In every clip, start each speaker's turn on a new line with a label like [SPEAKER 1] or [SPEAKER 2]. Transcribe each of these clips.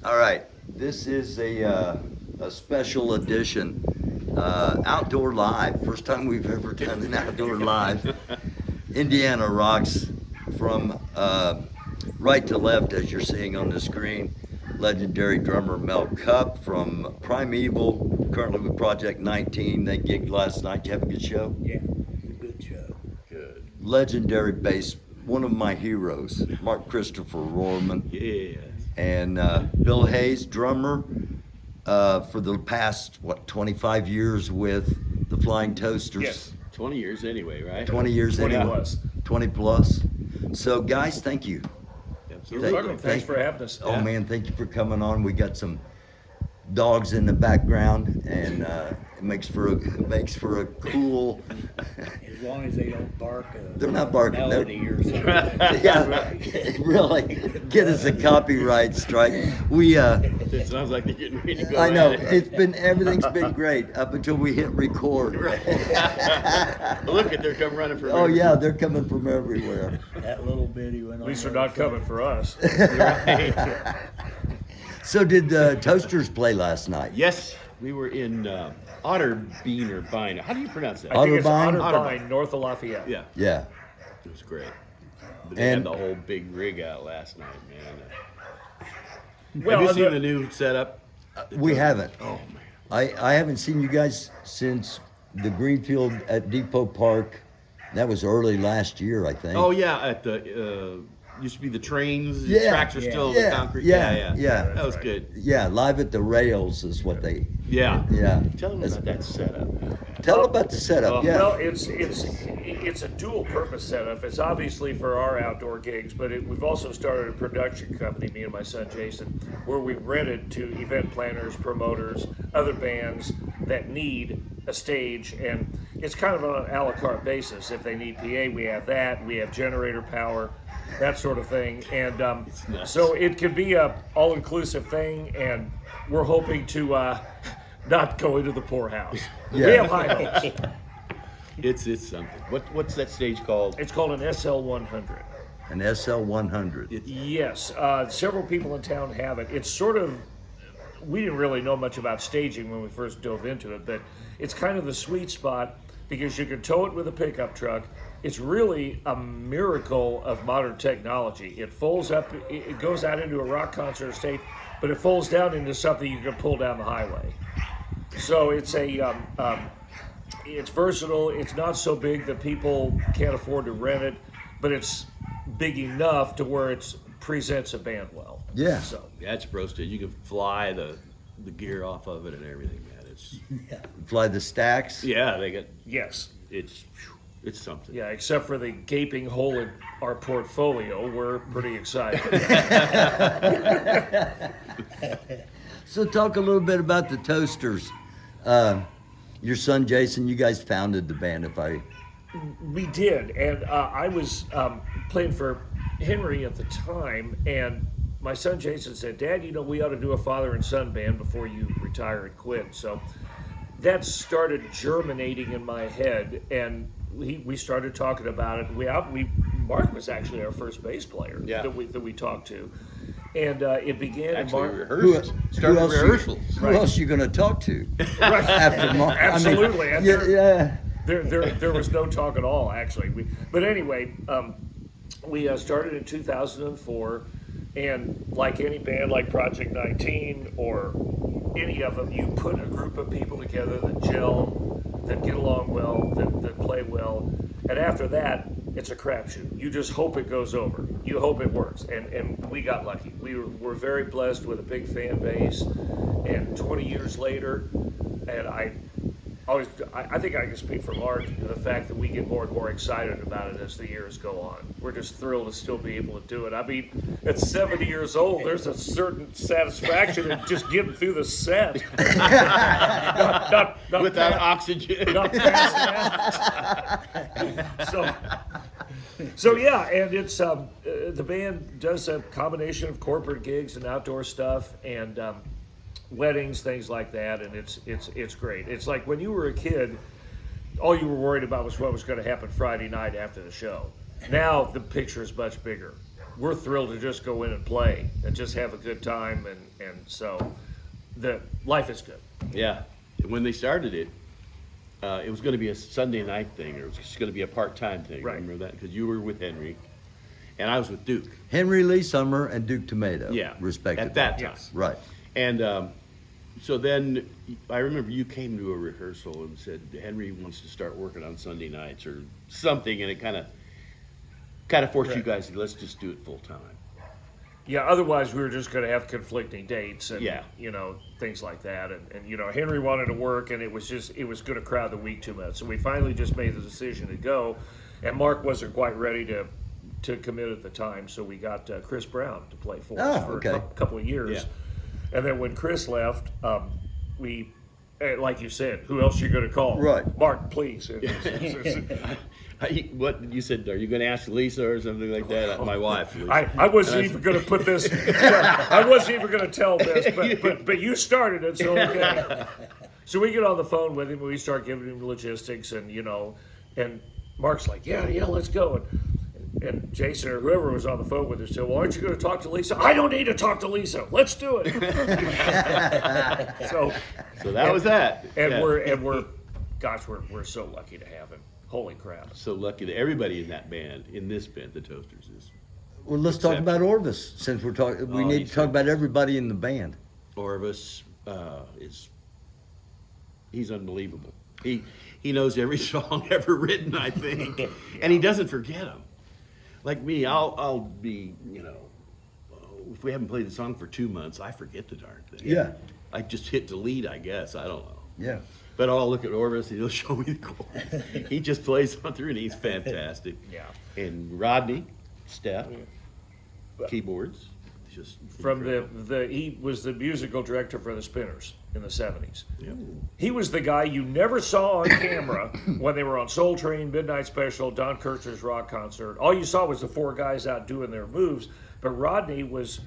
[SPEAKER 1] All right, this is a special edition, outdoor live. First time we've ever done an outdoor live. Indiana rocks from right to left, as you're seeing on the screen. Legendary drummer Mel Cupp from Primeval, currently with Project 19. They gigged last night. Did you have a good show?
[SPEAKER 2] Yeah, good show.
[SPEAKER 3] Good.
[SPEAKER 1] Legendary bass, one of my heroes, Mark Christopher Rohrman.
[SPEAKER 3] Yes.
[SPEAKER 1] And Bill Hayes, drummer, for the past, 25 years with the Flying Toasters?
[SPEAKER 2] Yes.
[SPEAKER 3] 20 years anyway, right?
[SPEAKER 1] 20 years
[SPEAKER 2] 20
[SPEAKER 1] anyway.
[SPEAKER 2] plus.
[SPEAKER 1] 20 plus. So, guys, thank you.
[SPEAKER 2] You're
[SPEAKER 3] Absolutely.
[SPEAKER 2] welcome. Thanks for having us.
[SPEAKER 1] Oh, man, thank you for coming on. We got some dogs in the background, and it makes for a cool.
[SPEAKER 2] As long as they don't bark
[SPEAKER 1] They're not barking.
[SPEAKER 2] melody or something.
[SPEAKER 1] Yeah, really. Get us a copyright strike. We
[SPEAKER 3] It sounds like they're getting ready to go.
[SPEAKER 1] I know
[SPEAKER 3] at it.
[SPEAKER 1] everything's been great up until we hit record.
[SPEAKER 3] Look at they're come running from.
[SPEAKER 1] Oh yeah, they're coming from everywhere.
[SPEAKER 2] That little bitty went on.
[SPEAKER 4] At least they're not coming for us.
[SPEAKER 3] Right.
[SPEAKER 1] So did the Toasters play last night?
[SPEAKER 3] Yes, we were in Otterbein or Bine. How do you pronounce that?
[SPEAKER 4] I think it's
[SPEAKER 1] Otterbein?
[SPEAKER 4] Otterbein, north of Lafayette.
[SPEAKER 3] Yeah,
[SPEAKER 1] Yeah.
[SPEAKER 3] it was great. But they
[SPEAKER 1] And-
[SPEAKER 3] had the whole big rig out last night, man.
[SPEAKER 4] Well,
[SPEAKER 3] Have you
[SPEAKER 4] and
[SPEAKER 3] seen
[SPEAKER 4] the-
[SPEAKER 3] the new setup?
[SPEAKER 1] We haven't.
[SPEAKER 3] Oh man.
[SPEAKER 1] I haven't seen you guys since the Greenfield at Depot Park. That was early last year, I think.
[SPEAKER 3] Oh yeah, at the used to be the trains. The
[SPEAKER 1] Yeah,
[SPEAKER 3] tracks are still
[SPEAKER 1] yeah,
[SPEAKER 3] the concrete.
[SPEAKER 1] yeah, yeah.
[SPEAKER 3] That was
[SPEAKER 4] right.
[SPEAKER 3] good.
[SPEAKER 1] Yeah, live at the rails is what they.
[SPEAKER 3] Yeah.
[SPEAKER 1] Yeah.
[SPEAKER 3] Tell them
[SPEAKER 1] That's-
[SPEAKER 3] about that setup.
[SPEAKER 1] Tell about the setup.
[SPEAKER 3] Oh,
[SPEAKER 1] Yeah.
[SPEAKER 4] Well, it's a dual purpose setup. It's obviously for our outdoor gigs, but we've also started a production company, me and my son Jason, where we rent it to event planners, promoters, other bands that need a stage, and it's kind of on an a la carte basis. If they need PA, we have that. We have generator power, that sort of thing, and
[SPEAKER 3] nuts.
[SPEAKER 4] so it can be a all-inclusive thing, and we're hoping to not go into the poorhouse. We
[SPEAKER 1] Yeah.
[SPEAKER 4] have high hopes.
[SPEAKER 3] It's something. What's that stage called?
[SPEAKER 4] It's called an SL 100.
[SPEAKER 1] An SL 100.
[SPEAKER 4] Yes, several people in town have it. It's sort of, we didn't really know much about staging when we first dove into it, but it's kind of the sweet spot because you can tow it with a pickup truck. It's really a miracle of modern technology. It folds up, it goes out into a rock concert stage, but it folds down into something you can pull down the highway. So it's it's versatile. It's not so big that people can't afford to rent it, but it's big enough to where it presents a band well.
[SPEAKER 1] Yeah.
[SPEAKER 4] So
[SPEAKER 3] Yeah, it's roasted. You can fly the gear off of it and everything, man. It's
[SPEAKER 1] Fly the stacks.
[SPEAKER 3] yeah, they got
[SPEAKER 4] yes,
[SPEAKER 3] it's something.
[SPEAKER 4] yeah. Except for the gaping hole in our portfolio, we're pretty excited.
[SPEAKER 1] So talk a little bit about the Toasters. Your son Jason, you guys founded the band, if I.
[SPEAKER 4] We did, and I was playing for Henry at the time, and my son Jason said, "Dad, you know, we ought to do a father and son band before you retire and quit." So that started germinating in my head, and we started talking about it. Mark was actually our first bass player
[SPEAKER 3] Yeah.
[SPEAKER 4] that we talked to, and it began.
[SPEAKER 3] Actually,
[SPEAKER 4] Mark,
[SPEAKER 3] rehearsed. Started
[SPEAKER 1] else
[SPEAKER 3] rehearsals.
[SPEAKER 1] Who else you gonna talk to after Mark?
[SPEAKER 4] Absolutely, and
[SPEAKER 1] yeah, yeah.
[SPEAKER 4] There was no talk at all, actually. But anyway, we started in 2004, and like any band, like Project 19 or any of them, you put a group of people together that gel, that get along well, that play well, and after that, it's a crapshoot. You just hope it goes over. You hope it works, and we got lucky. We're very blessed with a big fan base, and 20 years later, and I think I can speak for Mark, the fact that we get more and more excited about it as the years go on. We're just thrilled to still be able to do it. I mean, at 70 years old, there's a certain satisfaction in just getting through the set. not
[SPEAKER 3] Without
[SPEAKER 4] past-
[SPEAKER 3] oxygen.
[SPEAKER 4] not past that. So yeah, and it's the band does a combination of corporate gigs and outdoor stuff, and weddings, things like that, and it's great. It's like when you were a kid, all you were worried about was what was going to happen Friday night after the show. Now the picture is much bigger. we're thrilled to just go in and play and just have a good time, and so the life is good.
[SPEAKER 3] Yeah. When they started it, it was going to be a Sunday night thing, or it was just going to be a part-time thing.
[SPEAKER 4] Right.
[SPEAKER 3] Remember that? Because you were with Henry, and I was with Duke.
[SPEAKER 1] Henry Lee Summer and Duke Tomato,
[SPEAKER 3] Yeah.
[SPEAKER 1] respectively.
[SPEAKER 3] At that time.
[SPEAKER 4] Yes.
[SPEAKER 1] Right.
[SPEAKER 3] And so then I remember you came to a rehearsal and said Henry wants to start working on Sunday nights or something, and it kind of forced you
[SPEAKER 4] Right.
[SPEAKER 3] guys to let's just do it full time.
[SPEAKER 4] Yeah, otherwise we were just going to have conflicting dates and,
[SPEAKER 3] Yeah.
[SPEAKER 4] things like that. And Henry wanted to work, and it was going to crowd the week too much. So we finally just made the decision to go, and Mark wasn't quite ready to commit at the time. So we got Chris Brown to play for us for
[SPEAKER 1] okay.
[SPEAKER 4] a couple of years.
[SPEAKER 3] Yeah.
[SPEAKER 4] And then when Chris left, we, like you said, who else are you going to call?
[SPEAKER 1] Right.
[SPEAKER 4] Mark, please.
[SPEAKER 3] What you said? Are you going to ask Lisa or something like that? My wife. Lisa.
[SPEAKER 4] I wasn't even going to put this. I wasn't even going to tell this, but you started it, so okay. So we get on the phone with him, and we start giving him logistics, and and Mark's like, yeah, let's go. And Jason or whoever was on the phone with us said, well, aren't you going to talk to Lisa? I don't need to talk to Lisa. Let's do it. so
[SPEAKER 3] that was that.
[SPEAKER 4] And
[SPEAKER 3] Yeah.
[SPEAKER 4] we're so lucky to have him. Holy crap.
[SPEAKER 3] So lucky that everybody in that band, in this band, the Toasters, is
[SPEAKER 1] Well, let's talk
[SPEAKER 3] Except-
[SPEAKER 1] about Orvis, since we're talking. We
[SPEAKER 3] Oh,
[SPEAKER 1] need
[SPEAKER 3] he's
[SPEAKER 1] to talk about everybody in the band.
[SPEAKER 3] Orvis he's unbelievable. He knows every song ever written, I think, and he doesn't forget them. Like me, I'll be, if we haven't played the song for 2 months, I forget the darn thing.
[SPEAKER 1] Yeah.
[SPEAKER 3] I just hit delete, I guess. I don't know.
[SPEAKER 1] Yeah.
[SPEAKER 3] But I'll look at Orvis and he'll show me the chord. He just plays on through and he's fantastic.
[SPEAKER 4] Yeah.
[SPEAKER 3] And Rodney, Steph, keyboards, just
[SPEAKER 4] From
[SPEAKER 3] incredible.
[SPEAKER 4] he was the musical director for the Spinners in the 70s.
[SPEAKER 3] Yep.
[SPEAKER 4] He was the guy you never saw on camera when they were on Soul Train, Midnight Special, Don Kirshner's rock concert. All you saw was the four guys out doing their moves. But Rodney was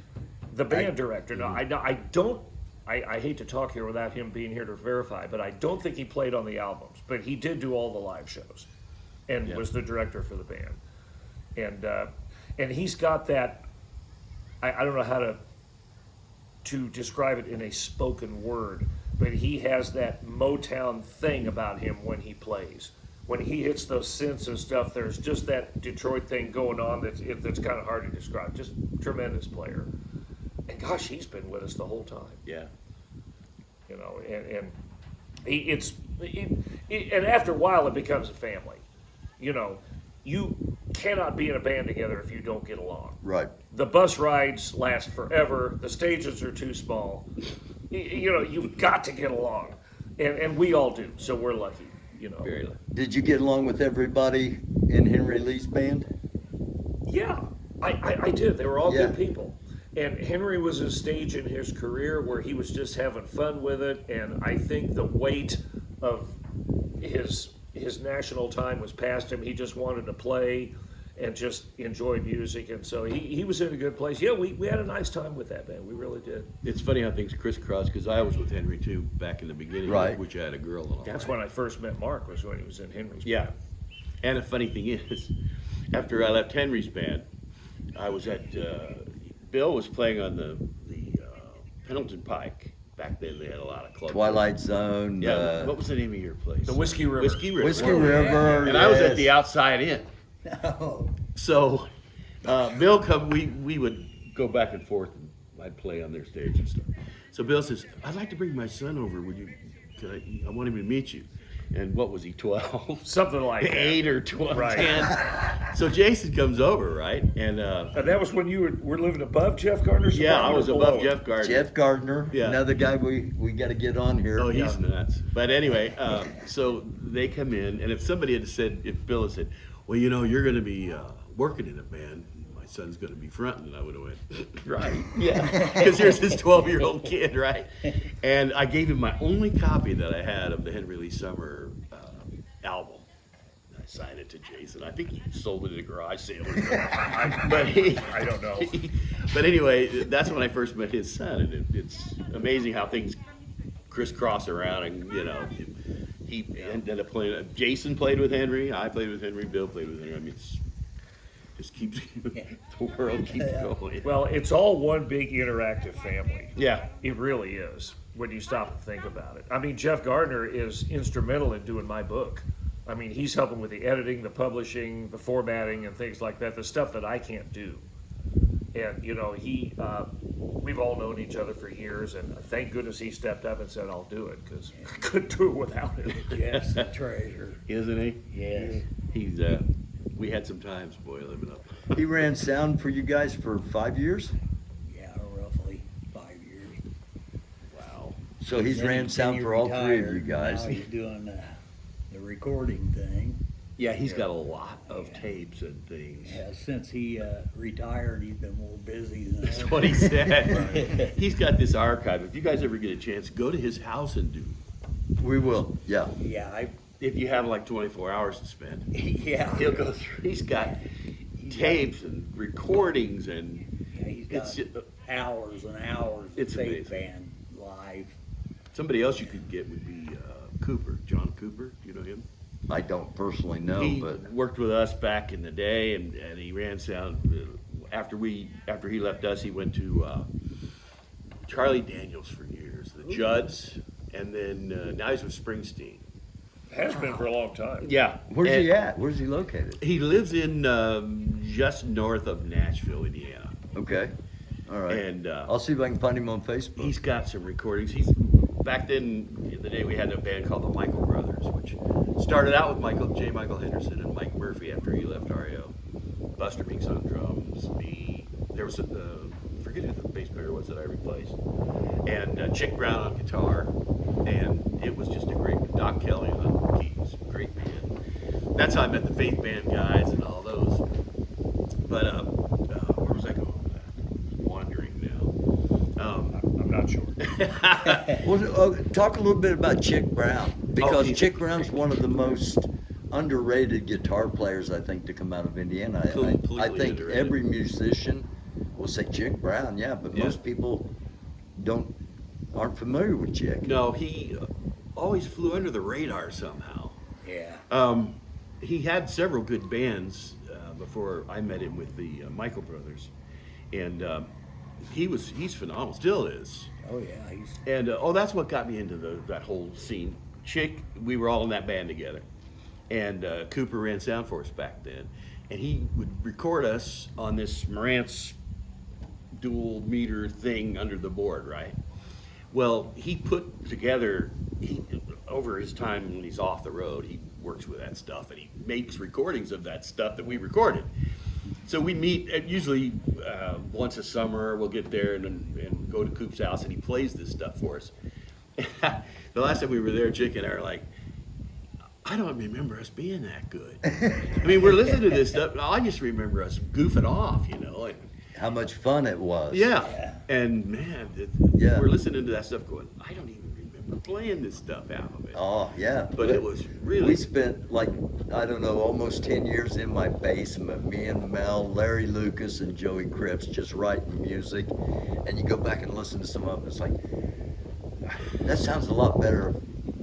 [SPEAKER 4] the band director. Now, I hate to talk here without him being here to verify, but I don't think he played on the albums. But he did do all the live shows, and
[SPEAKER 3] Yeah.
[SPEAKER 4] was the director for the band. And he's got that. I don't know how to describe it in a spoken word, but he has that Motown thing about him when he plays. When he hits those synths and stuff, there's just that Detroit thing going on that's kind of hard to describe. Just tremendous player. And gosh, he's been with us the whole time.
[SPEAKER 3] Yeah.
[SPEAKER 4] And and after a while it becomes a family. You cannot be in a band together if you don't get along.
[SPEAKER 1] Right.
[SPEAKER 4] The bus rides last forever. The stages are too small. You've got to get along, and we all do. So we're lucky.
[SPEAKER 3] Very lucky.
[SPEAKER 1] Did you get along with everybody in Henry Lee's band?
[SPEAKER 4] Yeah, I did. They were all
[SPEAKER 1] Yeah.
[SPEAKER 4] good people. And Henry was at a stage in his career where he was just having fun with it, and I think the weight of his national time was past him. He just wanted to play and just enjoy music, and so he was in a good place. Yeah, we had a nice time with that band. We really did.
[SPEAKER 3] It's funny how things crisscross because I was with Henry too back in the beginning,
[SPEAKER 1] Right.
[SPEAKER 3] which I had a girl and all.
[SPEAKER 4] That's when I first met Mark, was when he was in Henry's
[SPEAKER 3] Yeah.
[SPEAKER 4] band.
[SPEAKER 3] And the funny thing is, after I left Henry's band, I was at Bill was playing on the Pendleton Pike. Back then they had a lot of clubs.
[SPEAKER 1] Twilight Zone.
[SPEAKER 3] Yeah. What was the name of your place?
[SPEAKER 4] The Whiskey River.
[SPEAKER 3] Whiskey River.
[SPEAKER 1] Whiskey River.
[SPEAKER 3] And I was at
[SPEAKER 1] yes.
[SPEAKER 3] the outside in.
[SPEAKER 2] Oh,
[SPEAKER 3] So Bill we would go back and forth and I'd play on their stage and stuff. So Bill says, I'd like to bring my son over. I want him to meet you. And what was he, 12?
[SPEAKER 4] Something like that.
[SPEAKER 3] 8 or 12,
[SPEAKER 4] Right.
[SPEAKER 3] 10. So Jason comes over, right? And
[SPEAKER 4] And that was when you were living above Jeff Gardner's
[SPEAKER 3] yeah, I
[SPEAKER 4] apartment
[SPEAKER 3] was
[SPEAKER 4] or
[SPEAKER 3] above
[SPEAKER 4] below?
[SPEAKER 3] Jeff Gardner.
[SPEAKER 1] Jeff Gardner,
[SPEAKER 3] Yeah.
[SPEAKER 1] another guy we got to get on here.
[SPEAKER 3] Oh, he's nuts. But anyway, so they come in, and if somebody had said, if Bill had said, well, you're going to be working in a band, my son's going to be fronting, I would have went, right. Yeah. Because here's this 12-year-old kid, right? And I gave him my only copy that I had of the Henry Lee Summer album. I signed it to Jason. I think he sold it at a garage sale or something.
[SPEAKER 4] I don't know.
[SPEAKER 3] But anyway, that's when I first met his son, and it's amazing how things crisscross around. And he ended up playing. Jason played with Henry. I played with Henry. Bill played with Henry. I mean, just keeps the world keeps going.
[SPEAKER 4] Well, it's all one big interactive family.
[SPEAKER 3] Yeah.
[SPEAKER 4] It really is when you stop and think about it. I mean, Jeff Gardner is instrumental in doing my book. I mean, he's helping with the editing, the publishing, the formatting, and things like that, the stuff that I can't do. And, you know, we've all known each other for years, and thank goodness he stepped up and said, I'll do it, because I couldn't do it without him.
[SPEAKER 2] Jeff's a treasure.
[SPEAKER 3] Isn't he?
[SPEAKER 2] Yes.
[SPEAKER 3] He's, we had some times, boy, living up.
[SPEAKER 1] He ran sound for you guys for 5 years?
[SPEAKER 2] Yeah, roughly 5 years.
[SPEAKER 3] Wow.
[SPEAKER 1] So he's
[SPEAKER 2] Then
[SPEAKER 1] ran
[SPEAKER 2] he-
[SPEAKER 1] sound
[SPEAKER 2] then he
[SPEAKER 1] for all three of you
[SPEAKER 2] retired.
[SPEAKER 1] guys.
[SPEAKER 2] Now he's doing the recording thing.
[SPEAKER 3] Yeah, he's got a lot of tapes and things.
[SPEAKER 2] Yeah, since he retired, he's been more busy than
[SPEAKER 3] That's
[SPEAKER 2] ever.
[SPEAKER 3] what he said. He's got this archive. If you guys ever get a chance, go to his house and do.
[SPEAKER 1] We will, yeah.
[SPEAKER 2] Yeah,
[SPEAKER 3] If you have like 24 hours to spend,
[SPEAKER 2] yeah.
[SPEAKER 3] he'll go through. He's got tapes and recordings and
[SPEAKER 2] Yeah, he's got
[SPEAKER 3] it's just,
[SPEAKER 2] hours and hours of
[SPEAKER 3] It's
[SPEAKER 2] faith
[SPEAKER 3] amazing.
[SPEAKER 2] band live.
[SPEAKER 3] somebody else you could get would be Cooper, John Cooper. Do you know him?
[SPEAKER 1] I don't personally know,
[SPEAKER 3] He
[SPEAKER 1] but
[SPEAKER 3] worked with us back in the day, and he ran sound. After he left us, he went to Charlie Daniels for years, the Judds, and then now he's with Springsteen.
[SPEAKER 4] Has been for a long time.
[SPEAKER 3] Yeah,
[SPEAKER 1] where's
[SPEAKER 3] and
[SPEAKER 1] he at? Where's he located?
[SPEAKER 3] He lives in just north of Nashville, Indiana,
[SPEAKER 1] Okay, all right.
[SPEAKER 3] and
[SPEAKER 1] I'll see if I can find him on Facebook.
[SPEAKER 3] he's got some recordings. Back then, in the day, we had a band called the Michael Brothers, which started out with Michael Henderson and Mike Murphy after he left REO. Buster Meeks on drums, me. There was I forget who the bass player was that I replaced, and Chick Brown on guitar, and it was just a great. Doc Kelly on keys, great band. That's how I met the Faith Band guys and all those. But where was I going with that? Wandering now.
[SPEAKER 4] I'm not sure.
[SPEAKER 1] Well, talk a little bit about Chick Brown, because
[SPEAKER 3] he's-
[SPEAKER 1] Chick Brown's one of the most underrated guitar players I think to come out of Indiana. I
[SPEAKER 3] Completely
[SPEAKER 1] think
[SPEAKER 3] underrated.
[SPEAKER 1] every musician will say Chick Brown, yeah, but
[SPEAKER 3] Yeah.
[SPEAKER 1] most people aren't familiar with Chick.
[SPEAKER 3] No, he always flew under the radar somehow.
[SPEAKER 2] Yeah.
[SPEAKER 3] He had several good bands before I met him with the Michael Brothers, and he's phenomenal, still is.
[SPEAKER 2] Oh yeah. He's
[SPEAKER 3] And that's what got me into that whole scene. Chick, we were all in that band together, and Cooper ran sound for us back then, and he would record us on this Marantz dual meter thing under the board, right? Well, he put together, over his time when he's off the road, he works with that stuff and he makes recordings of that stuff that we recorded. So we meet usually once a summer. We'll get there and go to Coop's house, and he plays this stuff for us. The last time we were there, Chick and I are like, I don't remember us being that good. I mean, we're listening to this stuff. I just remember us goofing off, you know. And,
[SPEAKER 1] How much fun it was.
[SPEAKER 2] Yeah.
[SPEAKER 3] and man,
[SPEAKER 1] Yeah.
[SPEAKER 3] we're listening to that stuff going, I don't even remember playing this stuff out of it.
[SPEAKER 1] Oh, yeah.
[SPEAKER 3] But it was really.
[SPEAKER 1] We spent I don't know, almost 10 years in my basement, me and Mel, Larry Lucas, and Joey Cripps just writing music. And you go back and listen to some of it, it's like, that sounds a lot better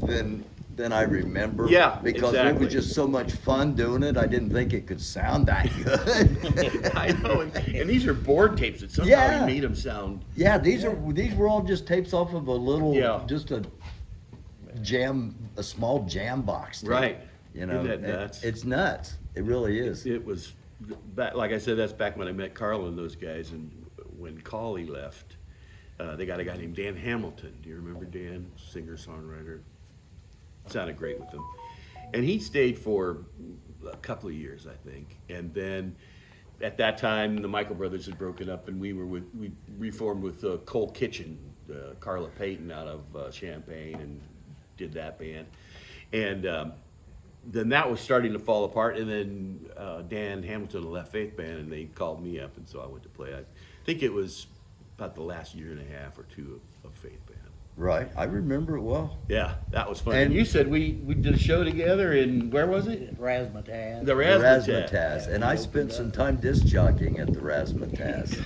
[SPEAKER 1] than I remember.
[SPEAKER 3] Yeah,
[SPEAKER 1] Because it
[SPEAKER 3] exactly.
[SPEAKER 1] was just so much fun doing it. I didn't think it could sound that good.
[SPEAKER 3] I know, and these are board tapes that somehow
[SPEAKER 1] Yeah.
[SPEAKER 3] he made them sound.
[SPEAKER 1] Yeah, these were all just tapes off of a little,
[SPEAKER 3] Yeah.
[SPEAKER 1] just a small jam box tape.
[SPEAKER 3] Right.
[SPEAKER 1] You know,
[SPEAKER 3] Isn't that nuts?
[SPEAKER 1] It's nuts. It really is.
[SPEAKER 3] It was back, like I said, that's back when I met Carl and those guys, and when Colley left, they got a guy named Dan Hamilton. Do you remember Dan, singer songwriter? Sounded great with them, and he stayed for a couple of years, I think, and then. At that time, the Michael Brothers had broken up, and we reformed with Cole Kitchen, Carla Payton out of Champaign, and did that band. And then that was starting to fall apart, and then Dan Hamilton left Faith Band, and they called me up, and so I went to play. I think it was about the last year and a half or two of Faith Band.
[SPEAKER 1] Right. I remember it well.
[SPEAKER 3] Yeah, that was fun.
[SPEAKER 1] And-
[SPEAKER 3] And you said we did a show together in, where was it?
[SPEAKER 2] Razzmatazz.
[SPEAKER 3] The
[SPEAKER 1] The
[SPEAKER 3] Razzmatazz.
[SPEAKER 1] Razzmatazz. And I spent some time disc jockeying at the Razzmatazz.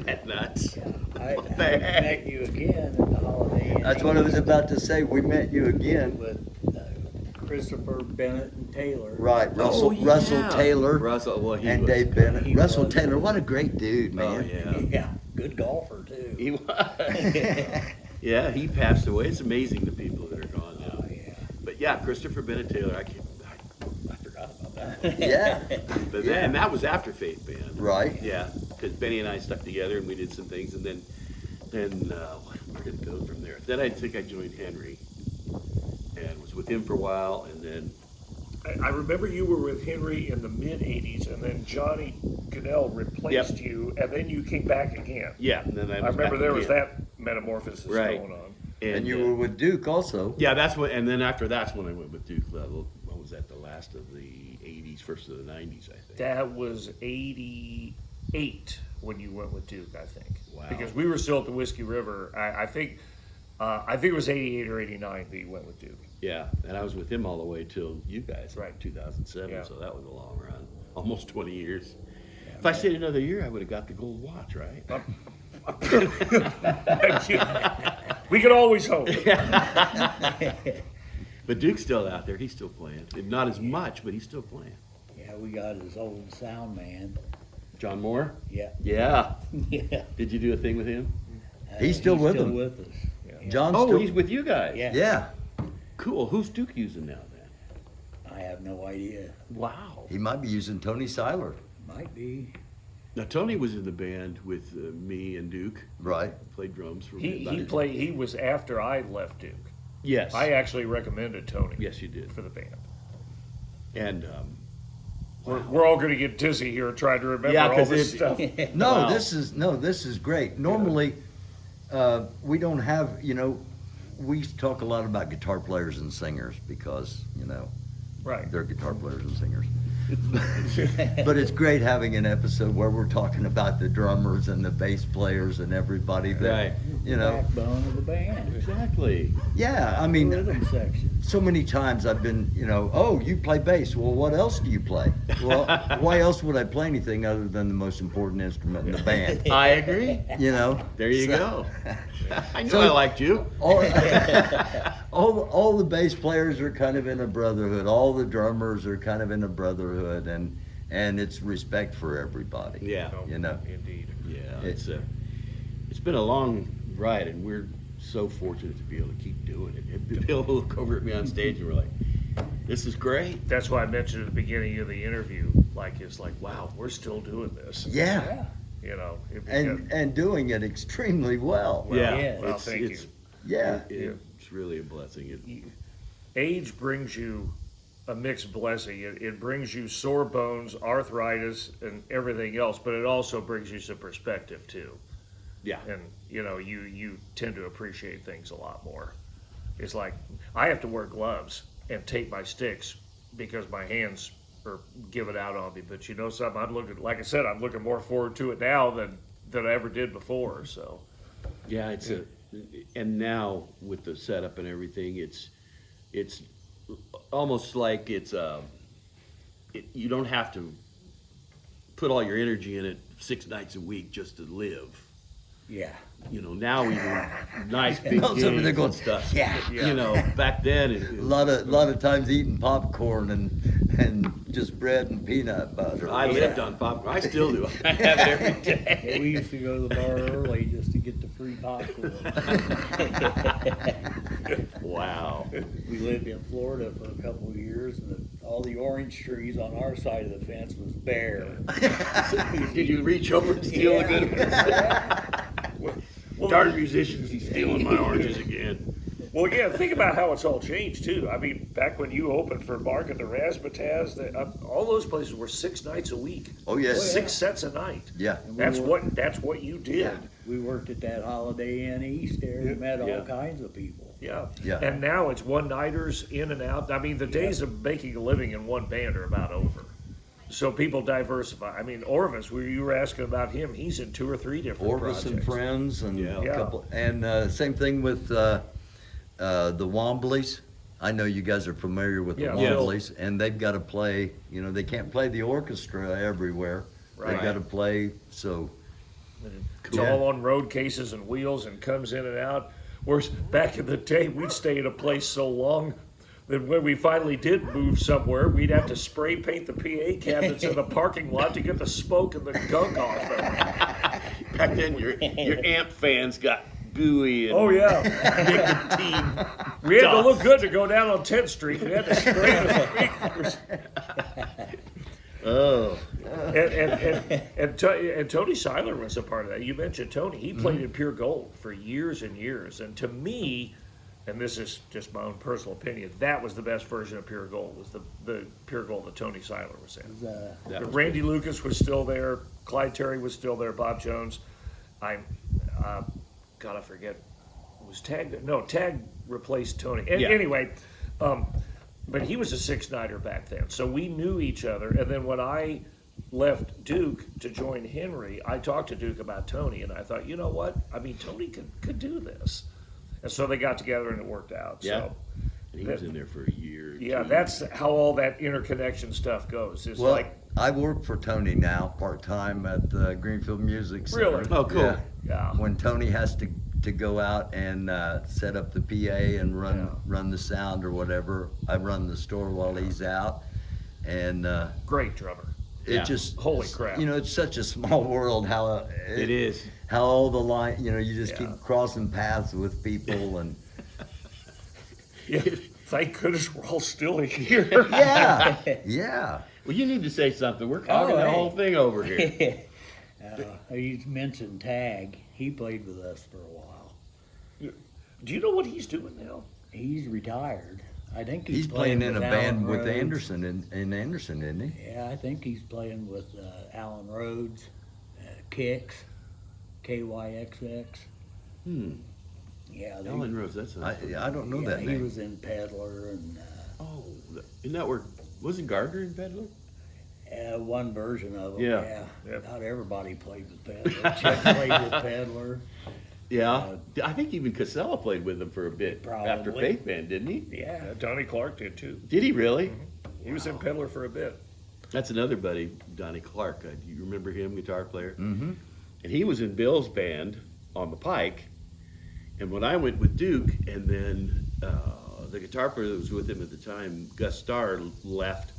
[SPEAKER 3] That's nuts.
[SPEAKER 2] I
[SPEAKER 3] What the heck?
[SPEAKER 2] met you again at the Holiday Inn.
[SPEAKER 1] That's what I was about to say. We met you again.
[SPEAKER 2] With Christopher, Bennett, and Taylor.
[SPEAKER 1] Right,
[SPEAKER 3] Oh,
[SPEAKER 1] Russell
[SPEAKER 3] yeah.
[SPEAKER 1] Taylor
[SPEAKER 3] Russell, well, he
[SPEAKER 1] and
[SPEAKER 3] was
[SPEAKER 1] Dave Bennett.
[SPEAKER 2] He
[SPEAKER 1] Russell
[SPEAKER 2] was.
[SPEAKER 1] Taylor, what a great dude,
[SPEAKER 3] Oh
[SPEAKER 1] man.
[SPEAKER 3] yeah,
[SPEAKER 2] Yeah, good golfer too.
[SPEAKER 3] he was. Yeah, he passed away. It's amazing the people that are gone now.
[SPEAKER 2] Oh yeah.
[SPEAKER 3] But yeah, Christopher Bennett Taylor, I forgot about that.
[SPEAKER 1] Yeah,
[SPEAKER 3] But
[SPEAKER 1] Yeah.
[SPEAKER 3] and that was after Faith Band.
[SPEAKER 1] right.
[SPEAKER 3] Yeah, because Benny and I stuck together and we did some things, and then where did it go from there? Then I think I joined Henry and was with him for a while, and then
[SPEAKER 4] I remember you were with Henry in the mid '80s, and then Johnny Cannell replaced you, and then you came back again.
[SPEAKER 3] yeah, and then
[SPEAKER 4] I
[SPEAKER 3] was
[SPEAKER 4] remember
[SPEAKER 3] back
[SPEAKER 4] there was
[SPEAKER 3] again.
[SPEAKER 4] that metamorphosis
[SPEAKER 3] Right.
[SPEAKER 4] going on.
[SPEAKER 1] And you were with Duke also.
[SPEAKER 3] Yeah, that's what, and then after that's when I went with Duke. What was that? The last of the '80s, first of the '90s, I think.
[SPEAKER 4] That was '88 when you went with Duke, I think.
[SPEAKER 3] Wow.
[SPEAKER 4] Because we were still at the Whiskey River. I think it was '88 or '89 that you went with Duke.
[SPEAKER 3] Yeah, and I was with him all the way till you guys,
[SPEAKER 4] Right.
[SPEAKER 3] 2007.
[SPEAKER 4] Yeah.
[SPEAKER 3] So that was a long run, almost 20 years. If I stayed another year, I would have got the gold watch, right?
[SPEAKER 4] We could always hope.
[SPEAKER 3] But Duke's still out there. He's still playing. Not as much, but he's still playing.
[SPEAKER 2] Yeah, we got his old sound man.
[SPEAKER 3] John Moore?
[SPEAKER 2] Yeah.
[SPEAKER 3] Yeah.
[SPEAKER 2] Yeah.
[SPEAKER 3] Did you do a thing with him?
[SPEAKER 1] He's still with them.
[SPEAKER 2] with us.
[SPEAKER 1] John's
[SPEAKER 3] Oh,
[SPEAKER 1] still.
[SPEAKER 3] he's with you guys.
[SPEAKER 2] Yeah.
[SPEAKER 1] Yeah,
[SPEAKER 3] Cool. Who's Duke using now then?
[SPEAKER 2] I have no idea.
[SPEAKER 3] Wow.
[SPEAKER 1] he might be using Tony Seiler.
[SPEAKER 2] Might be.
[SPEAKER 3] Now Tony was in the band with me and Duke.
[SPEAKER 1] Right.
[SPEAKER 3] Played drums for me.
[SPEAKER 4] He was after I left Duke.
[SPEAKER 3] Yes.
[SPEAKER 4] I actually recommended Tony.
[SPEAKER 3] Yes, you did.
[SPEAKER 4] For the band.
[SPEAKER 3] And
[SPEAKER 4] We're all going to get dizzy here trying to remember
[SPEAKER 3] Yeah,
[SPEAKER 4] all
[SPEAKER 3] 'cause
[SPEAKER 4] this
[SPEAKER 3] it-
[SPEAKER 4] stuff.
[SPEAKER 1] No,
[SPEAKER 3] Wow.
[SPEAKER 1] this is great. Normally, we don't have, we talk a lot about guitar players and singers because,
[SPEAKER 4] Right.
[SPEAKER 1] they're guitar players and singers. But it's great having an episode where we're talking about the drummers and the bass players and everybody that,
[SPEAKER 3] Right.
[SPEAKER 2] Backbone of the band.
[SPEAKER 3] exactly.
[SPEAKER 1] Yeah, I
[SPEAKER 2] The
[SPEAKER 1] mean,
[SPEAKER 2] rhythm section.
[SPEAKER 1] so many times I've been, oh, you play bass. Well, what else do you play? Well, why else would I play anything other than the most important instrument in the band?
[SPEAKER 3] I agree. There you go. I knew
[SPEAKER 1] So-
[SPEAKER 3] I liked you.
[SPEAKER 1] All the bass players are kind of in a brotherhood. All the drummers are kind of in a brotherhood, and it's respect for everybody.
[SPEAKER 3] Yeah.
[SPEAKER 4] Indeed.
[SPEAKER 3] Yeah. It's been a long ride, and we're so fortunate to be able to keep doing it. And to be able to look over at me on stage and we're like, this is great.
[SPEAKER 4] That's why I mentioned at the beginning of the interview, it's like, wow, we're still doing this.
[SPEAKER 1] Yeah, and doing it extremely well.
[SPEAKER 2] yeah.
[SPEAKER 4] Well, thank you.
[SPEAKER 1] Yeah,
[SPEAKER 3] It's really a blessing.
[SPEAKER 4] Age brings you a mixed blessing. It brings you sore bones, arthritis, and everything else, but it also brings you some perspective too.
[SPEAKER 3] Yeah.
[SPEAKER 4] And you tend to appreciate things a lot more. It's like I have to wear gloves and tape my sticks because my hands are giving out on me. But something, I'm looking more forward to it now than I ever did before. So
[SPEAKER 3] Yeah, and now with the setup and everything, it's almost like you don't have to put all your energy in it 6 nights a week just to live.
[SPEAKER 2] Yeah.
[SPEAKER 3] Now we do nice big
[SPEAKER 1] No, so they're
[SPEAKER 3] games
[SPEAKER 1] going,
[SPEAKER 3] and stuff.
[SPEAKER 1] yeah.
[SPEAKER 3] Back then it
[SPEAKER 1] A
[SPEAKER 3] was,
[SPEAKER 1] lot of times eating popcorn and just bread and peanut butter.
[SPEAKER 3] I lived on popcorn. I still do. I have it every day.
[SPEAKER 2] Yeah, we used to go to the bar early just to get the free popcorn.
[SPEAKER 3] Wow.
[SPEAKER 2] We lived in Florida for a couple of years, and all the orange trees on our side of the fence was bare.
[SPEAKER 3] Did you reach over and steal a good one?
[SPEAKER 2] Yeah.
[SPEAKER 3] Darn musicians, he's stealing my oranges again.
[SPEAKER 4] Well, yeah, think about how it's all changed too. I mean, back when you opened for Mark at the Razzmatazz, all those places were 6 nights a week.
[SPEAKER 1] Oh yes.
[SPEAKER 4] 6 sets a night.
[SPEAKER 1] Yeah.
[SPEAKER 2] And
[SPEAKER 4] That's what you did.
[SPEAKER 2] Yeah, we worked at that Holiday Inn East there and met all
[SPEAKER 3] Yeah.
[SPEAKER 2] kinds of people.
[SPEAKER 4] Yeah.
[SPEAKER 1] Yeah.
[SPEAKER 4] And now it's one-nighters in and out. I mean, the days of making a living in one band are about over. So people diversify. I mean, Orvis, you were asking about him. He's in 2 or 3 different
[SPEAKER 1] Orvis
[SPEAKER 4] projects.
[SPEAKER 1] and friends and
[SPEAKER 3] Yeah.
[SPEAKER 1] a couple, and same thing with the Wombleys. I know you guys are familiar with the
[SPEAKER 4] Yeah,
[SPEAKER 1] Wombleys, and they've got to play. They can't play the orchestra everywhere.
[SPEAKER 4] Right.
[SPEAKER 1] They've got to play. So
[SPEAKER 4] It's
[SPEAKER 1] Yeah.
[SPEAKER 4] all on road cases and wheels and comes in and out. Whereas back in the day, we'd stay at a place so long, then when we finally did move somewhere, we'd have to spray paint the PA cabinets in the parking lot to get the smoke and the gunk off them.
[SPEAKER 3] Back then, your amp fans got gooey and
[SPEAKER 4] Oh yeah,
[SPEAKER 3] nicotine.
[SPEAKER 4] we had to
[SPEAKER 3] dots.
[SPEAKER 4] look good to go down on 10th Street. We had to spray the speakers.
[SPEAKER 3] Oh,
[SPEAKER 4] And Tony Seiler was a part of that. You mentioned Tony. He played in Pure Gold for years and years. And to me, and this is just my own personal opinion, that was the best version of Pure Gold, was the Pure Gold that Tony Seiler was in.
[SPEAKER 3] that was
[SPEAKER 4] Randy Lucas was still there. Clyde Terry was still there. Bob Jones. God, I forget. Was Tag? No, Tag replaced Tony.
[SPEAKER 3] Yeah.
[SPEAKER 4] Anyway, but he was a six-nighter back then, so we knew each other. And then when I left Duke to join Henry, I talked to Duke about Tony, and I thought, you know what? I mean, Tony could do this. And so they got together, and it worked out.
[SPEAKER 3] Yeah.
[SPEAKER 4] So,
[SPEAKER 3] And he was in there for a year.
[SPEAKER 4] yeah,
[SPEAKER 3] 2
[SPEAKER 4] that's
[SPEAKER 3] years.
[SPEAKER 4] how all that interconnection stuff goes. It's
[SPEAKER 1] Well,
[SPEAKER 4] like,
[SPEAKER 1] I work for Tony now, part-time at the Greenfield Music Center.
[SPEAKER 4] Really?
[SPEAKER 3] Oh, cool.
[SPEAKER 1] Yeah.
[SPEAKER 4] yeah.
[SPEAKER 1] When Tony has to go out and set up the PA and run the sound or whatever, I run the store while he's out. And
[SPEAKER 4] Great drummer.
[SPEAKER 1] it
[SPEAKER 3] Yeah.
[SPEAKER 1] just,
[SPEAKER 4] Holy crap.
[SPEAKER 1] you know, it's such a small world how
[SPEAKER 3] It is.
[SPEAKER 1] how all the line, you know, you just
[SPEAKER 4] Yeah.
[SPEAKER 1] keep crossing paths with people and
[SPEAKER 4] Yeah. Thank goodness we're all still here.
[SPEAKER 1] yeah, yeah.
[SPEAKER 3] Well, you need to say something. We're talking the
[SPEAKER 5] hey.
[SPEAKER 3] whole thing over here.
[SPEAKER 5] You mentioned Tag. He played with us for a while.
[SPEAKER 4] Do you know what he's doing now?
[SPEAKER 5] He's retired. I think
[SPEAKER 1] He's playing in a
[SPEAKER 5] with
[SPEAKER 1] band
[SPEAKER 5] Alan
[SPEAKER 1] with
[SPEAKER 5] Rhodes.
[SPEAKER 1] Anderson in Anderson, isn't he?
[SPEAKER 5] Yeah, I think he's playing with Alan Rhodes, Kicks, KYXX.
[SPEAKER 3] Hmm.
[SPEAKER 5] Yeah, they,
[SPEAKER 3] Alan Rose, that's a,
[SPEAKER 1] I don't know
[SPEAKER 5] yeah,
[SPEAKER 1] that
[SPEAKER 5] he
[SPEAKER 1] name.
[SPEAKER 5] was in Peddler and
[SPEAKER 3] oh, isn't that where, wasn't Gardner in Peddler?
[SPEAKER 5] one version of them.
[SPEAKER 3] Yeah.
[SPEAKER 4] Yep.
[SPEAKER 5] Not everybody played with Peddler. Chuck played with Peddler.
[SPEAKER 3] Yeah. I think even Casella played with them for a bit after
[SPEAKER 5] Probably.
[SPEAKER 3] Faith Band, didn't he?
[SPEAKER 5] Yeah.
[SPEAKER 4] Donnie Clark did too.
[SPEAKER 3] Did he really?
[SPEAKER 4] He was in Peddler for a bit.
[SPEAKER 3] That's another buddy, Donnie Clark. Do you remember him, guitar player?
[SPEAKER 1] Mm-hmm.
[SPEAKER 3] And he was in Bill's band on the Pike. And when I went with Duke, and then the guitar player that was with him at the time, Gus Starr, left,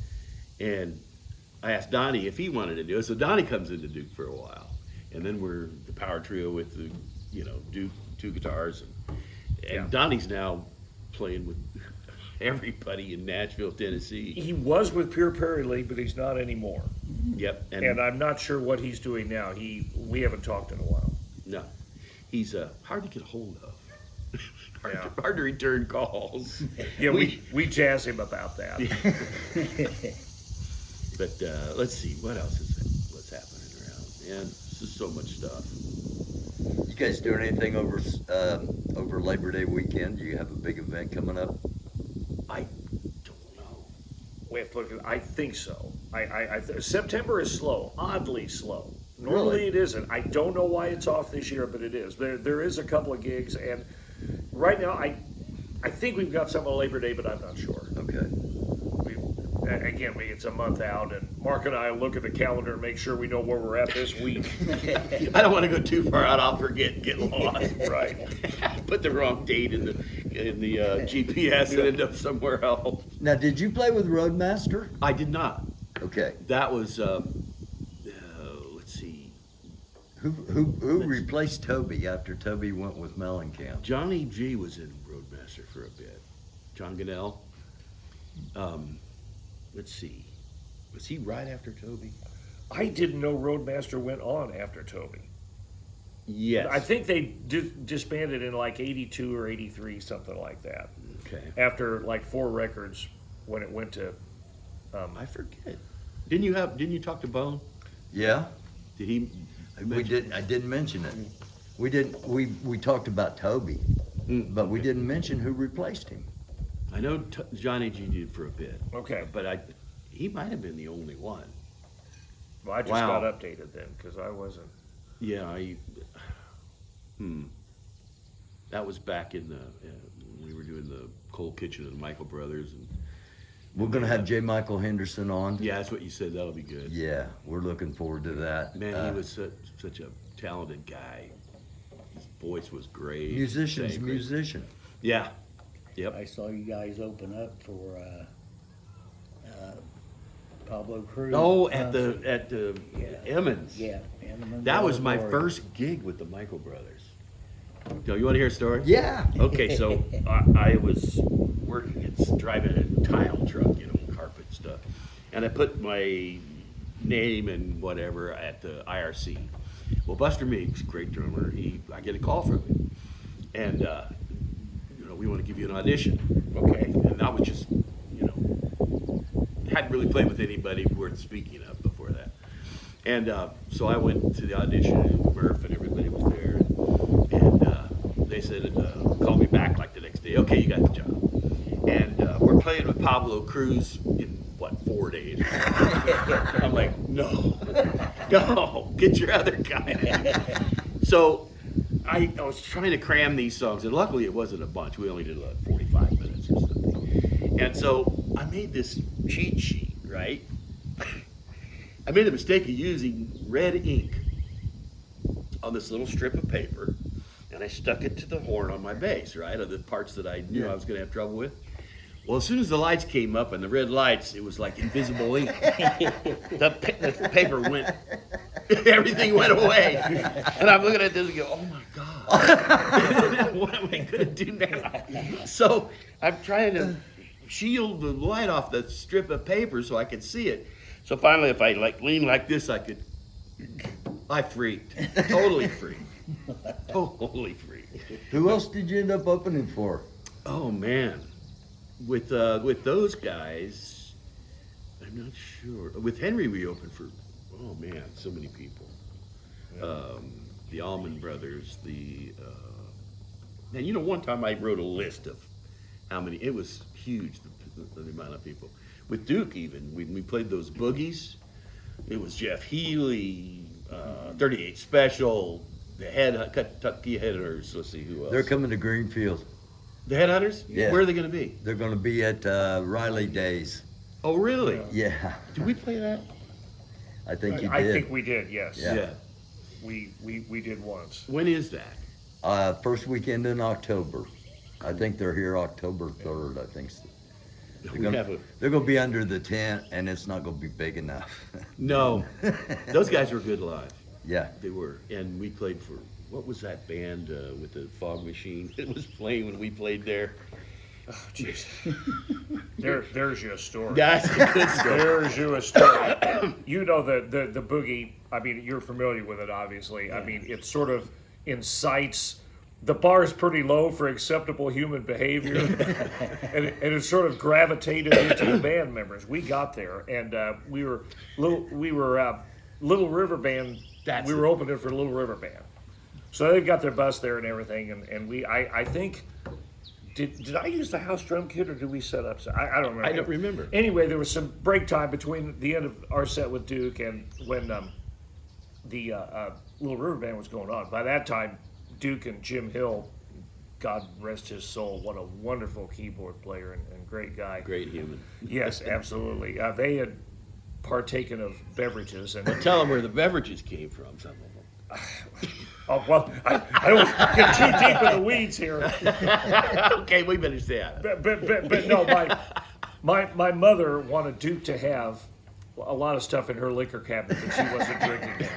[SPEAKER 3] and I asked Donnie if he wanted to do it. So Donnie comes into Duke for a while, and then we're the power trio with the, Duke, 2 guitars, and
[SPEAKER 4] Yeah.
[SPEAKER 3] Donnie's now playing with everybody in Nashville, Tennessee.
[SPEAKER 4] He was with Pure Prairie League, but he's not anymore.
[SPEAKER 3] Yep,
[SPEAKER 4] And I'm not sure what he's doing now. We haven't talked in a while.
[SPEAKER 3] no, he's hard to get a hold of.
[SPEAKER 4] Yeah.
[SPEAKER 3] hard to return calls.
[SPEAKER 4] Yeah, we jazz him about that.
[SPEAKER 3] But let's see, what else is what's happening around? Man, this is so much stuff.
[SPEAKER 1] You guys doing anything over Labor Day weekend? Do you have a big event coming up?
[SPEAKER 3] I don't know.
[SPEAKER 4] We have to look at, I think so. September is slow, oddly slow. Normally
[SPEAKER 1] Really?
[SPEAKER 4] it isn't. I don't know why it's off this year, but it is. There is a couple of gigs, and right now I think we've got some on Labor Day, but I'm not sure.
[SPEAKER 1] Okay.
[SPEAKER 4] It's a month out, and Mark and I look at the calendar and make sure we know where we're at this week.
[SPEAKER 3] I don't want to go too far out. I'll forget and get lost.
[SPEAKER 4] Right.
[SPEAKER 3] Put the wrong date in the GPS and end up somewhere else.
[SPEAKER 1] Now, did you play with Roadmaster?
[SPEAKER 3] I did not.
[SPEAKER 1] Okay.
[SPEAKER 3] That was let's see.
[SPEAKER 1] Who replaced Toby after Toby went with Mellencamp?
[SPEAKER 3] Johnny G was in Roadmaster for a bit. John Gunnell. Let's see. Was he right after Toby?
[SPEAKER 4] I didn't know Roadmaster went on after Toby.
[SPEAKER 3] Yes.
[SPEAKER 4] I think they disbanded in like 82 or 83, something like that.
[SPEAKER 3] Okay.
[SPEAKER 4] After like 4 records when it went to,
[SPEAKER 3] I forget. Didn't you talk to Bone?
[SPEAKER 1] Yeah,
[SPEAKER 3] Did he?
[SPEAKER 1] we did. I didn't mention it. We didn't. We talked about Toby, but we didn't mention who replaced him.
[SPEAKER 3] I know Johnny G did for a bit.
[SPEAKER 4] Okay.
[SPEAKER 3] But he might have been the only one.
[SPEAKER 4] well, I just
[SPEAKER 3] Wow.
[SPEAKER 4] got updated then because I wasn't.
[SPEAKER 3] Yeah, that was back in the when we were doing the Cold Kitchen of the Michael Brothers, and
[SPEAKER 1] We're gonna have J. Michael Henderson on.
[SPEAKER 3] yeah, that's what you said. That'll be good.
[SPEAKER 1] Yeah, we're looking forward to that.
[SPEAKER 3] Man, he was such a talented guy. His voice was great.
[SPEAKER 1] musician's
[SPEAKER 3] sang great.
[SPEAKER 1] musician.
[SPEAKER 3] Yeah, Yep.
[SPEAKER 5] I saw you guys open up for Pablo Cruz.
[SPEAKER 3] Oh, at
[SPEAKER 5] concert.
[SPEAKER 3] the
[SPEAKER 5] Yeah.
[SPEAKER 3] Emmons.
[SPEAKER 5] Yeah. Emmons,
[SPEAKER 3] That was my
[SPEAKER 5] Florida.
[SPEAKER 3] first gig with the Michael Brothers. You want to hear a story?
[SPEAKER 1] Yeah.
[SPEAKER 3] Okay, so I was working at driving a tile truck, carpet stuff, and I put my name and whatever at the IRC. Well, Buster Meeks, great drummer, I get a call from him, and we want to give you an audition. Okay, and I was just, hadn't really played with anybody worth speaking of before that, and so I went to the audition, and Murph and everybody was there, and they said, call me back like the next day. Okay, you got the job, and we're playing with Pablo Cruz in 4 days. I'm like, no, get your other guy. So I was trying to cram these songs, and luckily it wasn't a bunch. We only did 45 minutes or something. And so I made this cheat sheet, right? I made the mistake of using red ink on this little strip of paper, and I stuck it to the horn on my bass, right? Of the parts that I knew I was going to have trouble with. Well, as soon as the lights came up and the red lights, it was like invisible ink. the paper went, everything went away. And I'm looking at this and go, oh my God. What am I going to do now? So I'm trying to shield the light off the strip of paper so I could see it. So finally, if I lean like this, I freaked. Totally freaked. Totally freaked.
[SPEAKER 1] Who else did you end up opening for?
[SPEAKER 3] Oh man. With those guys, I'm not sure. With Henry, we opened for, oh man, so many people. The Allman Brothers, and one time I wrote a list of how many, it was huge, the amount of people. With Duke even, when we played those boogies, it was Jeff Healy, 38 Special, the Kentucky Headhunters, let's see who else.
[SPEAKER 1] They're coming to Greenfield.
[SPEAKER 3] The Headhunters?
[SPEAKER 1] Yeah.
[SPEAKER 3] Where are they going to be?
[SPEAKER 1] They're going to be at Riley Days.
[SPEAKER 3] Oh, really?
[SPEAKER 1] Yeah,
[SPEAKER 3] Did we play that?
[SPEAKER 1] I think you did.
[SPEAKER 4] I think we did, yes.
[SPEAKER 1] Yeah.
[SPEAKER 4] We did once.
[SPEAKER 3] When is that?
[SPEAKER 1] First weekend in October. I think they're here October 3rd, I think.
[SPEAKER 3] We have a,
[SPEAKER 1] They're going to be under the tent, and it's not going to be big enough.
[SPEAKER 3] no, those guys were good live.
[SPEAKER 1] Yeah.
[SPEAKER 3] They were. And we played for, what was that band with the fog machine that was playing when we played there?
[SPEAKER 4] Oh, jeez. There's your story.
[SPEAKER 3] That's a good story.
[SPEAKER 4] There's you a story. You know the boogie. I mean, you're familiar with it, obviously. I mean, it sort of incites. The bar is pretty low for acceptable human behavior, and it sort of gravitated into the band members. We got there, and we were Little River Band. We were opening for Little River Band, so they've got their bus there and everything. And I think. Did I use the house drum kit or did we set up? I don't remember.
[SPEAKER 3] I don't remember.
[SPEAKER 4] Anyway, there was some break time between the end of our set with Duke and when the Little River Band was going on. By that time, Duke and Jim Hill, God rest his soul, what a wonderful keyboard player and great guy.
[SPEAKER 3] Great human.
[SPEAKER 4] Yes, absolutely. They had partaken of beverages and
[SPEAKER 3] Tell them where the beverages came from, some of them.
[SPEAKER 4] oh well, I don't get too deep in the weeds here.
[SPEAKER 3] Okay, we better stay out of it.
[SPEAKER 4] But no, my mother wanted Duke to have a lot of stuff in her liquor cabinet that she wasn't drinking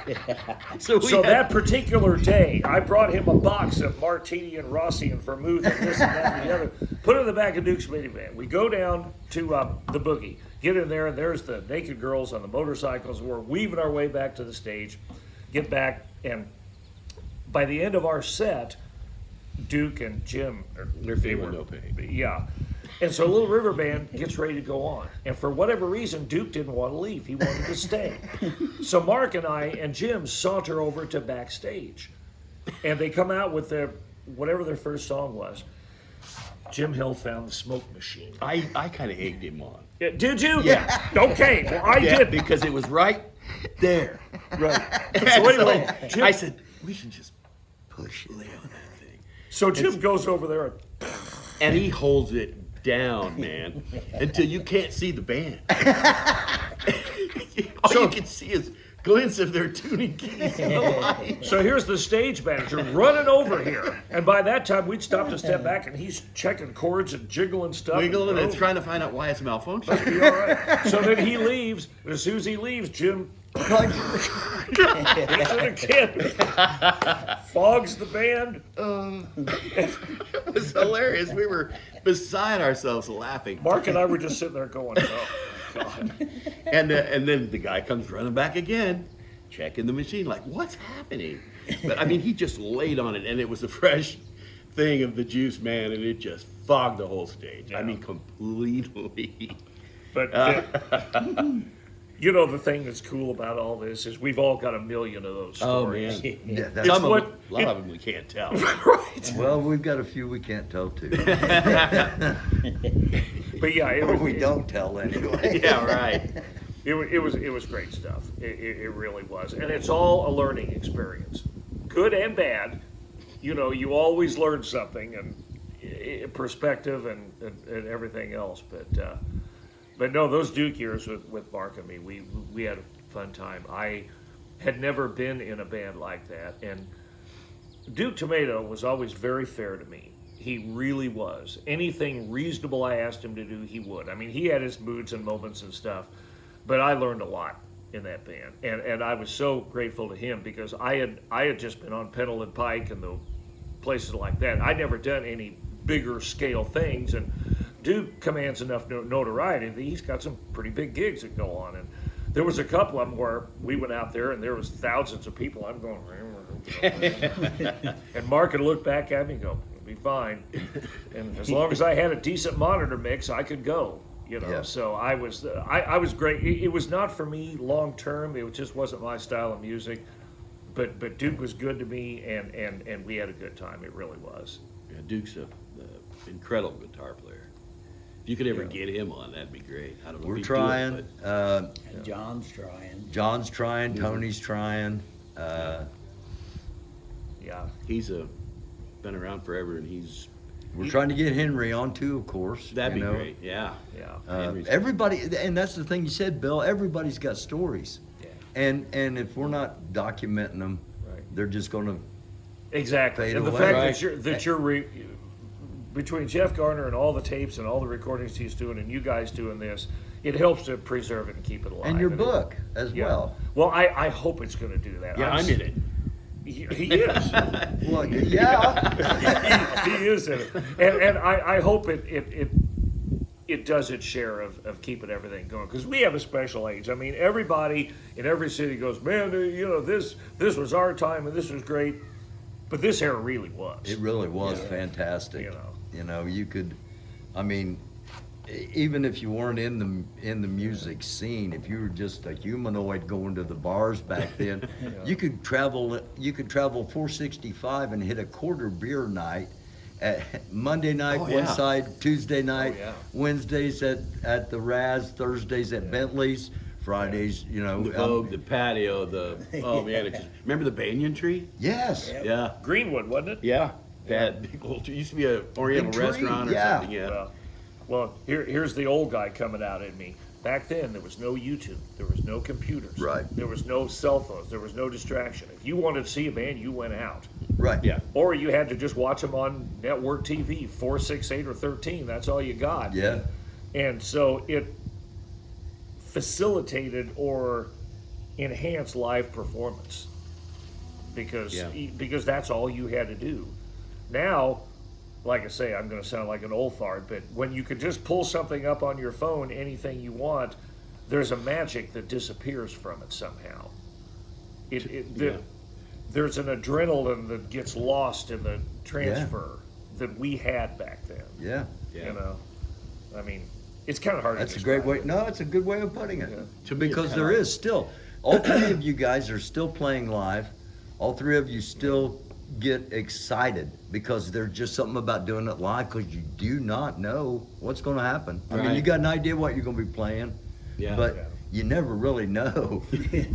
[SPEAKER 4] anymore. So that particular day, I brought him a box of Martini and Rossi and Vermouth and this and that and the other. Put it in the back of Duke's minivan. We go down to the boogie, get in there, and there's the naked girls on the motorcycles. We're weaving our way back to the stage, get back, and by the end of our set, Duke and Jim,
[SPEAKER 3] They're feeling no pain.
[SPEAKER 4] yeah. And so Little River Band gets ready to go on. And for whatever reason, Duke didn't want to leave. He wanted to stay. So Mark and I and Jim saunter over to backstage. And they come out with whatever their first song was. Jim Hill found the smoke machine.
[SPEAKER 3] I kind of egged him on.
[SPEAKER 4] Yeah, did you?
[SPEAKER 3] Yeah.
[SPEAKER 4] Okay, well, I did.
[SPEAKER 3] Because it was right there.
[SPEAKER 4] Right.
[SPEAKER 3] And
[SPEAKER 4] So anyway,
[SPEAKER 3] so
[SPEAKER 4] Jim,
[SPEAKER 3] I said, we should just push lay on that thing.
[SPEAKER 4] so Jim goes over there
[SPEAKER 3] And he holds it down, man, until you can't see the band. All you can see is glimpse of their tuning keys in the light.
[SPEAKER 4] So here's the stage manager running over here, and by that time we'd stopped to step back, and he's checking chords and jiggling stuff.
[SPEAKER 3] Wiggling and
[SPEAKER 4] oh,
[SPEAKER 3] trying to find out why it's malfunctioning.
[SPEAKER 4] be all right. So then he leaves, and as soon as he leaves, Jim hits it again, fogs the band.
[SPEAKER 3] It was hilarious. We were beside ourselves laughing.
[SPEAKER 4] Mark and I were just sitting there going, "Oh God!"
[SPEAKER 3] And then the guy comes running back again, checking the machine, like, what's happening? But I mean, he just laid on it, and it was a fresh thing of the juice, man, and it just fogged the whole stage. I mean, completely.
[SPEAKER 4] But you know, the thing that's cool about all this is we've all got a million of those
[SPEAKER 3] Oh
[SPEAKER 4] stories.
[SPEAKER 3] man,
[SPEAKER 1] Yeah, that's,
[SPEAKER 3] some of
[SPEAKER 4] what-
[SPEAKER 3] them, a lot of them we can't tell.
[SPEAKER 4] Right.
[SPEAKER 1] well, we've got a few we can't tell too.
[SPEAKER 4] But yeah, it
[SPEAKER 1] Or
[SPEAKER 4] was,
[SPEAKER 1] we don't tell anyway.
[SPEAKER 3] Yeah, right.
[SPEAKER 4] It was great stuff. It really was, and it's all a learning experience, good and bad. You know, you always learn something and perspective and everything else. But no, those Duke years with Mark and me, we had a fun time. I had never been in a band like that, and Duke Tomato was always very fair to me. He really was. Anything reasonable I asked him to do, he would. I mean, he had his moods and moments and stuff, but I learned a lot in that band, and I was so grateful to him because I had just been on Pendleton Pike and the places like that. I'd never done any bigger scale things, and Duke commands enough notoriety that he's got some pretty big gigs that go on. And there was a couple of them where we went out there and there was thousands of people. I'm going, and Mark would look back at me and go, "It'll be fine." And as long as I had a decent monitor mix, I could go. You know,
[SPEAKER 1] Yeah.
[SPEAKER 4] so I was great. It was not for me long term. It just wasn't my style of music. But Duke was good to me, and we had a good time. It really was.
[SPEAKER 3] Yeah, Duke's a incredible guitar player. If you could ever get him on, that'd be great. I don't know.
[SPEAKER 1] We're
[SPEAKER 3] if he'd do it,
[SPEAKER 1] trying.
[SPEAKER 5] And John's trying.
[SPEAKER 1] John's trying. Tony's trying.
[SPEAKER 4] Yeah.
[SPEAKER 3] he's been around forever, and
[SPEAKER 1] We're trying to get Henry on too, of course.
[SPEAKER 3] that'd
[SPEAKER 1] you
[SPEAKER 3] be
[SPEAKER 1] know.
[SPEAKER 3] great. Yeah.
[SPEAKER 4] Yeah.
[SPEAKER 3] Henry's-
[SPEAKER 1] Everybody, and that's the thing you said, Bill. Everybody's got stories,
[SPEAKER 4] Yeah.
[SPEAKER 1] and if we're not documenting them,
[SPEAKER 4] Right.
[SPEAKER 1] they're just going to.
[SPEAKER 4] Exactly.
[SPEAKER 1] Fade
[SPEAKER 4] And the
[SPEAKER 1] away.
[SPEAKER 4] fact
[SPEAKER 3] Right.
[SPEAKER 4] that you're between Jeff Garner and all the tapes and all the recordings he's doing, and you guys doing this, it helps to preserve it and keep it alive.
[SPEAKER 1] And your
[SPEAKER 4] it-
[SPEAKER 1] book as
[SPEAKER 4] Yeah.
[SPEAKER 1] well.
[SPEAKER 4] Well, I hope it's going to do that.
[SPEAKER 3] Yeah, I'm in it.
[SPEAKER 4] He is.
[SPEAKER 1] Well, yeah.
[SPEAKER 4] He is in it, and I hope it does its share of keeping everything going, because we have a special age. I mean, everybody in every city goes, "Man, you know, this was our time and this was great," but this era really was.
[SPEAKER 1] It really was
[SPEAKER 4] Yeah.
[SPEAKER 1] fantastic.
[SPEAKER 4] You know.
[SPEAKER 1] You know, you could, I mean, even if you weren't in the music scene, if you were just a humanoid going to the bars back then, you could travel 465 and hit a quarter beer night. At Monday night,
[SPEAKER 3] Oh,
[SPEAKER 1] one
[SPEAKER 3] yeah.
[SPEAKER 1] side, Tuesday night,
[SPEAKER 4] yeah.
[SPEAKER 1] Wednesdays at the Raz, Thursdays at Bentley's, Fridays, you know.
[SPEAKER 3] The Vogue, the patio, oh man, remember the banyan tree?
[SPEAKER 1] Yes.
[SPEAKER 3] Yeah.
[SPEAKER 4] Greenwood, wasn't it?
[SPEAKER 3] Yeah. That big old tree. Used to be a Oriental
[SPEAKER 1] Big tree,
[SPEAKER 3] restaurant or
[SPEAKER 1] yeah.
[SPEAKER 3] something. Yeah.
[SPEAKER 4] Well, here's the old guy coming out at me. Back then, there was no YouTube. There was no computers.
[SPEAKER 1] Right.
[SPEAKER 4] There was no cell phones. There was no distraction. If you wanted to see a band, you went out.
[SPEAKER 1] Right.
[SPEAKER 3] Yeah.
[SPEAKER 4] Or you had to just watch them on network TV, 4, 6, 8, or 13. That's all you got.
[SPEAKER 1] Yeah.
[SPEAKER 4] And so it facilitated or enhanced live performance because
[SPEAKER 3] Yeah.
[SPEAKER 4] because that's all you had to do. Now, like I say, I'm going to sound like an old fart, but when you could just pull something up on your phone, anything you want, there's a magic that disappears from it somehow.
[SPEAKER 3] Yeah.
[SPEAKER 4] There's an adrenaline that gets lost in the transfer that we had back then.
[SPEAKER 1] Yeah.
[SPEAKER 3] Yeah.
[SPEAKER 4] You know, I mean, it's kind of hard.
[SPEAKER 1] That's
[SPEAKER 4] to
[SPEAKER 1] a great way.
[SPEAKER 4] describe.
[SPEAKER 1] No, it's a good way of putting it.
[SPEAKER 4] Yeah.
[SPEAKER 3] To me,
[SPEAKER 1] Because
[SPEAKER 3] it's
[SPEAKER 1] there
[SPEAKER 3] kinda
[SPEAKER 1] is still, all three of you guys are still playing live. All three of you still get excited because there's just something about doing it live because you do not know what's going to happen. I mean,
[SPEAKER 3] Right.
[SPEAKER 1] you got an idea what you're going to be playing,
[SPEAKER 3] Yeah.
[SPEAKER 1] but
[SPEAKER 4] Yeah.
[SPEAKER 1] you never really know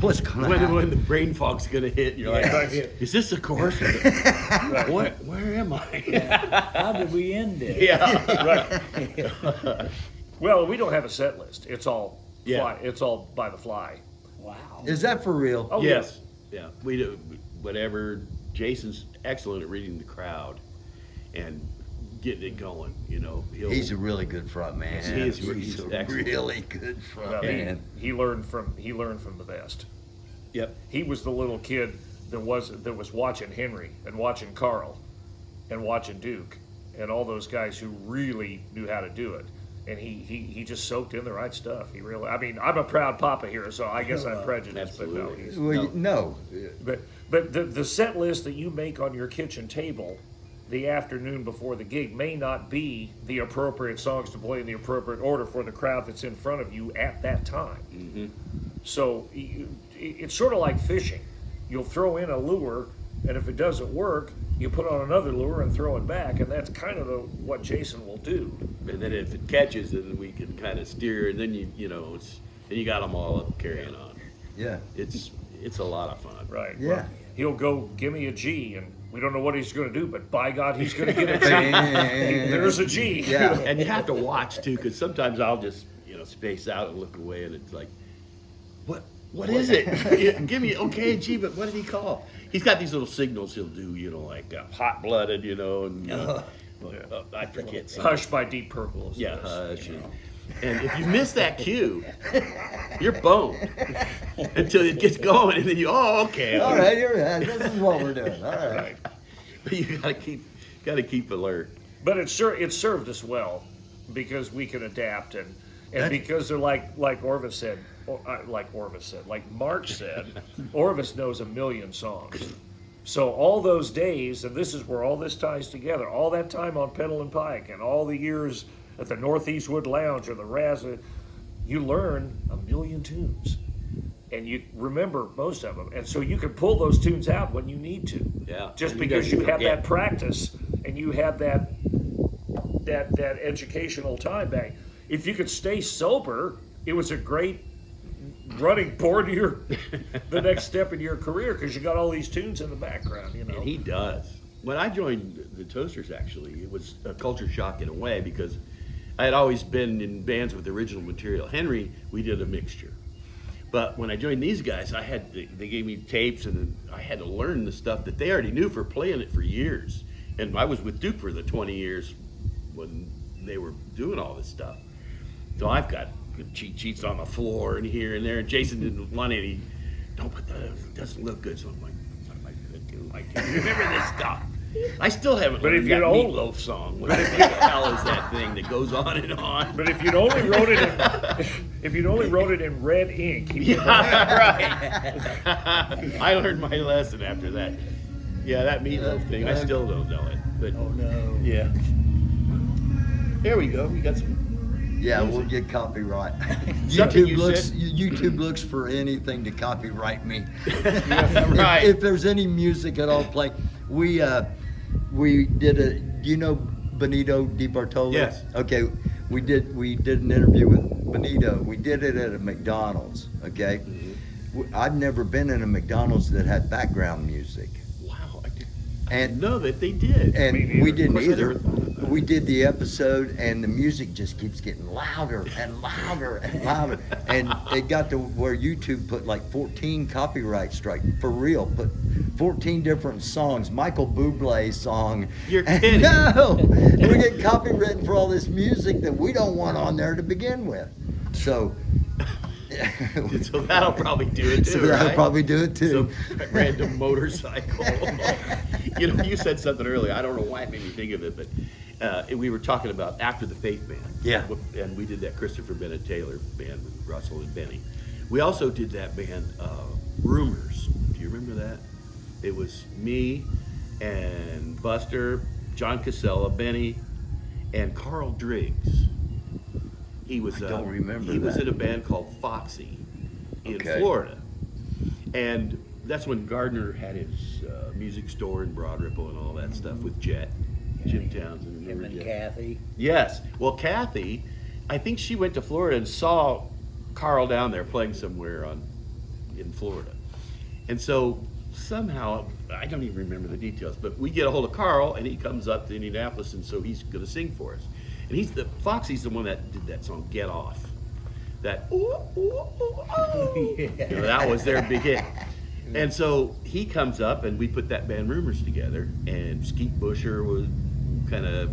[SPEAKER 1] what's going to
[SPEAKER 3] when
[SPEAKER 1] happen.
[SPEAKER 3] the brain fog's gonna hit, you're like,
[SPEAKER 4] Yeah.
[SPEAKER 3] is this a chorus? Where am I?
[SPEAKER 5] How did we end it?
[SPEAKER 3] Yeah.
[SPEAKER 4] Right. Well, we don't have a set list. It's all
[SPEAKER 3] Yeah.
[SPEAKER 4] fly. It's all by the fly.
[SPEAKER 5] Wow.
[SPEAKER 1] Is that for real?
[SPEAKER 4] Oh,
[SPEAKER 3] Yes, yeah, we do, whatever, Jason's excellent at reading the crowd and getting it going, you know.
[SPEAKER 1] He's a really good front man.
[SPEAKER 3] He is.
[SPEAKER 1] He's
[SPEAKER 3] He's
[SPEAKER 1] a
[SPEAKER 3] excellent.
[SPEAKER 1] really good front
[SPEAKER 4] I mean,
[SPEAKER 1] man.
[SPEAKER 4] he learned from the best.
[SPEAKER 3] Yep.
[SPEAKER 4] He was the little kid that was watching Henry and watching Carl and watching Duke and all those guys who really knew how to do it. And he just soaked in the right stuff. He really, I mean, I'm a proud papa here, so I guess I'm prejudiced, but no,
[SPEAKER 3] Absolutely.
[SPEAKER 4] he's,
[SPEAKER 1] Well, no.
[SPEAKER 4] but the set list that you make on your kitchen table the afternoon before the gig may not be the appropriate songs to play in the appropriate order for the crowd that's in front of you at that time.
[SPEAKER 3] Mm-hmm.
[SPEAKER 4] So it's sort of like fishing. You'll throw in a lure, and if it doesn't work, you put on another lure and throw it back, and that's kind of what Jason will do.
[SPEAKER 3] And then if it catches, then we can kind of steer, and then then you got them all up carrying on.
[SPEAKER 1] Yeah.
[SPEAKER 3] It's a lot of fun.
[SPEAKER 4] Right.
[SPEAKER 1] Yeah.
[SPEAKER 4] Well, he'll go, give me a G, and we don't know what he's going to do, but by God, he's going to get a G. There's a G.
[SPEAKER 1] Yeah.
[SPEAKER 3] And you have to watch too, because sometimes I'll just space out and look away, and it's like, what is it? Give me G, but what did he call? He's got these little signals he'll do, like hot blooded, and I forget. something.
[SPEAKER 4] Hush by Deep Purple.
[SPEAKER 3] Yeah, hush. And if you miss that cue, you're boned until it gets going, and then okay.
[SPEAKER 1] All right, here we are. This is what we're doing. All right.
[SPEAKER 4] Right.
[SPEAKER 3] But you gotta keep alert.
[SPEAKER 4] But it served us well because we can adapt and because they're like Orvis said, like March said, Orvis knows a million songs. So all those days, and this is where all this ties together, all that time on Pedal and Pike and all the years at the Northeast Wood Lounge or the Raza, you learn a million tunes. And you remember most of them. And so you can pull those tunes out when you need to.
[SPEAKER 3] Yeah.
[SPEAKER 4] Just
[SPEAKER 3] And
[SPEAKER 4] because you
[SPEAKER 3] forget.
[SPEAKER 4] had that practice and you had that educational time back. If you could stay sober, it was a great running board to the next step in your career because you got all these tunes in the background,
[SPEAKER 3] And he does. When I joined the Toasters, actually, it was a culture shock in a way because I had always been in bands with original material. Henry, we did a mixture. But when I joined these guys, they gave me tapes, and I had to learn the stuff that they already knew for playing it for years. And I was with Duke for the 20 years when they were doing all this stuff. So I've got cheat sheets on the floor and here and there. And Jason didn't want any. Don't put that. It doesn't look good. So I'm like, I can't remember this stuff. I still haven't
[SPEAKER 4] But
[SPEAKER 3] learned
[SPEAKER 4] if
[SPEAKER 3] that
[SPEAKER 4] you'd only-
[SPEAKER 3] Meatloaf song. What the hell is that thing that goes on and on?
[SPEAKER 4] But if you'd only wrote it in red ink, he would
[SPEAKER 3] Yeah, right. I learned my lesson after that. Yeah, that Meatloaf thing. I still don't know it. But
[SPEAKER 5] Oh no.
[SPEAKER 3] yeah. There we go. We got some.
[SPEAKER 1] Yeah, we'll get copyright.
[SPEAKER 3] Something
[SPEAKER 1] YouTube
[SPEAKER 3] you
[SPEAKER 1] looks.
[SPEAKER 3] said.
[SPEAKER 1] YouTube looks for anything to copyright me.
[SPEAKER 3] Right.
[SPEAKER 1] If there's any music at all play, we did a. Do you know Benito DiBartolo?
[SPEAKER 3] Yes.
[SPEAKER 1] Okay, we did an interview with Benito. We did it at a McDonald's. Okay, I've never been in a McDonald's that had background music.
[SPEAKER 3] Wow. I
[SPEAKER 1] And-
[SPEAKER 3] didn't know that they did.
[SPEAKER 1] And
[SPEAKER 4] Me neither.
[SPEAKER 1] we didn't
[SPEAKER 3] Of course, I
[SPEAKER 1] either.
[SPEAKER 3] never thought of that.
[SPEAKER 1] We did the episode, and the music just keeps getting louder and louder and louder. And it got to where YouTube put like 14 copyright strikes for real. Put 14 different songs. Michael Bublé's song.
[SPEAKER 3] You're
[SPEAKER 1] And
[SPEAKER 3] kidding.
[SPEAKER 1] no, we get copywritten for all this music that we don't want on there to begin with. So.
[SPEAKER 3] So that'll probably do it too,
[SPEAKER 1] So that'll
[SPEAKER 3] right?
[SPEAKER 1] probably do it too.
[SPEAKER 3] Some random motorcycle. You said something earlier. I don't know why it made me think of it, but we were talking about After the Faith Band.
[SPEAKER 1] Yeah.
[SPEAKER 3] And we did that Christopher Bennett Taylor band with Russell and Benny. We also did that band, Rumors. Do you remember that? It was me and Buster, John Casella, Benny, and Carl Driggs. He was.
[SPEAKER 1] I don't remember
[SPEAKER 3] He was
[SPEAKER 1] that.
[SPEAKER 3] in a band called Foxy in
[SPEAKER 1] Okay.
[SPEAKER 3] Florida, and that's when Gardner had his music store in Broad Ripple and all that stuff with Jet, Jim Townsend.
[SPEAKER 5] Him and Kathy.
[SPEAKER 3] Yes. Well, Kathy, I think she went to Florida and saw Carl down there playing somewhere in Florida, and so somehow I don't even remember the details, but we get a hold of Carl and he comes up to Indianapolis, and so he's going to sing for us. And Foxy's the one that did that song "Get Off." that ooh, ooh, ooh, oh.
[SPEAKER 5] Yeah.
[SPEAKER 3] You know, that was their big hit. And so he comes up, and we put that band Rumors together, and Skeet Busher was kind of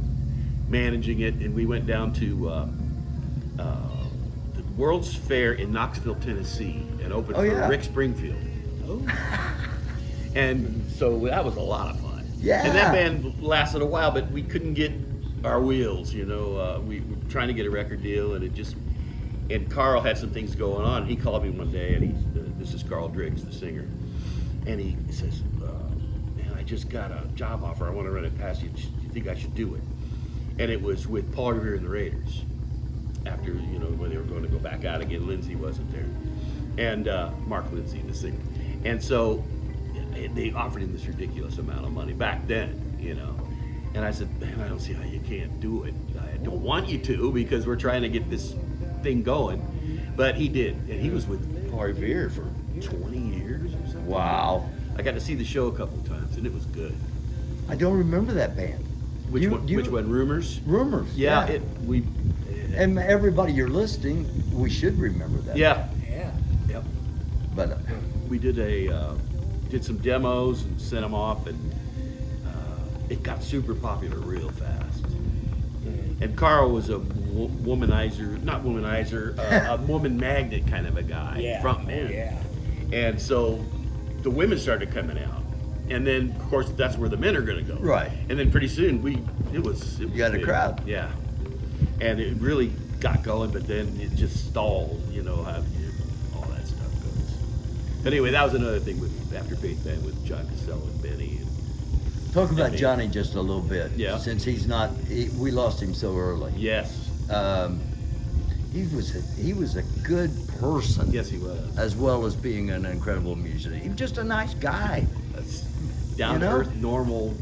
[SPEAKER 3] managing it, and we went down to the World's Fair in Knoxville, Tennessee, and opened
[SPEAKER 1] Oh,
[SPEAKER 3] for
[SPEAKER 1] yeah.
[SPEAKER 3] Rick Springfield.
[SPEAKER 5] Oh,
[SPEAKER 3] And so that was a lot of fun.
[SPEAKER 1] Yeah.
[SPEAKER 3] And that band lasted a while, but we couldn't get our wheels, you know. We were trying to get a record deal, and it just. And Carl had some things going on. He called me one day, and this is Carl Driggs, the singer, and he says, "Man, I just got a job offer. I want to run it past you. Do you think I should do it?" And it was with Paul Revere and the Raiders. After, you know, when they were going to go back out again, Lindsay wasn't there, and Mark Lindsay, the singer. And so they offered him this ridiculous amount of money back then, you know. And I said, "Man, I don't see how you can't do it. I don't want you to, because we're trying to get this thing going." But he did, and he was with Paul Revere for 20 years or something.
[SPEAKER 1] Wow.
[SPEAKER 3] I got to see the show a couple of times, and it was good.
[SPEAKER 1] I don't remember that band.
[SPEAKER 3] Which
[SPEAKER 1] You-
[SPEAKER 3] one?
[SPEAKER 1] you-
[SPEAKER 3] Which one? Rumors.
[SPEAKER 1] Rumors.
[SPEAKER 3] Yeah.
[SPEAKER 1] And everybody you're listening, we should remember that.
[SPEAKER 3] Yeah.
[SPEAKER 5] yeah.
[SPEAKER 3] Yep.
[SPEAKER 1] But
[SPEAKER 3] We did did some demos and sent them off, and it got super popular real fast. And Carl was a not womanizer, a woman magnet kind of a guy,
[SPEAKER 5] Yeah.
[SPEAKER 3] front
[SPEAKER 5] Oh,
[SPEAKER 3] man.
[SPEAKER 5] yeah.
[SPEAKER 3] And so the women started coming out, and then of course that's where the men are going to go.
[SPEAKER 1] Right.
[SPEAKER 3] And then pretty soon it was
[SPEAKER 1] You got a
[SPEAKER 3] big.
[SPEAKER 1] crowd.
[SPEAKER 3] Yeah. And it really got going, but then it just stalled. You know how all that stuff goes. But anyway, that was another thing with After Faith Band with John Cassell and Benny.
[SPEAKER 1] talk about Johnny just a little bit.
[SPEAKER 3] Yeah.
[SPEAKER 1] Since we lost him so early.
[SPEAKER 3] Yes.
[SPEAKER 1] He was a good person.
[SPEAKER 3] Yes, he was.
[SPEAKER 1] As well as being an incredible musician. He was just a nice guy.
[SPEAKER 3] That's down
[SPEAKER 1] You
[SPEAKER 3] to
[SPEAKER 1] know?
[SPEAKER 3] earth, normal,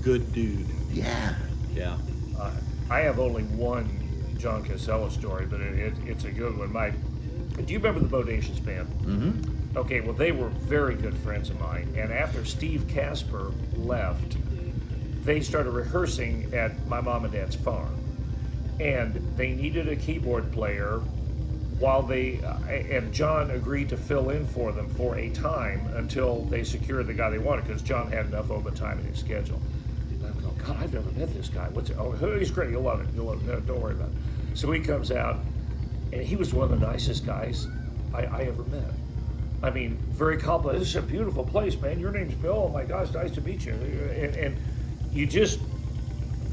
[SPEAKER 3] good dude.
[SPEAKER 1] Yeah.
[SPEAKER 3] Yeah.
[SPEAKER 4] I have only one John Casella story, but it's a good one. Do you remember the Bodacious Band?
[SPEAKER 1] Mm-hmm.
[SPEAKER 4] Okay, well, they were very good friends of mine, and after Steve Casper left, they started rehearsing at my mom and dad's farm, and they needed a keyboard player while and John agreed to fill in for them for a time until they secured the guy they wanted, because John had enough overtime in his schedule. And I'm going, God, I've never met this guy. He's great. You'll love it. You'll love it. No, don't worry about it. So he comes out, and he was one of the nicest guys I ever met. I mean, very complimentary. This is a beautiful place, man. Your name's Bill. Oh my gosh, nice to meet you. And you just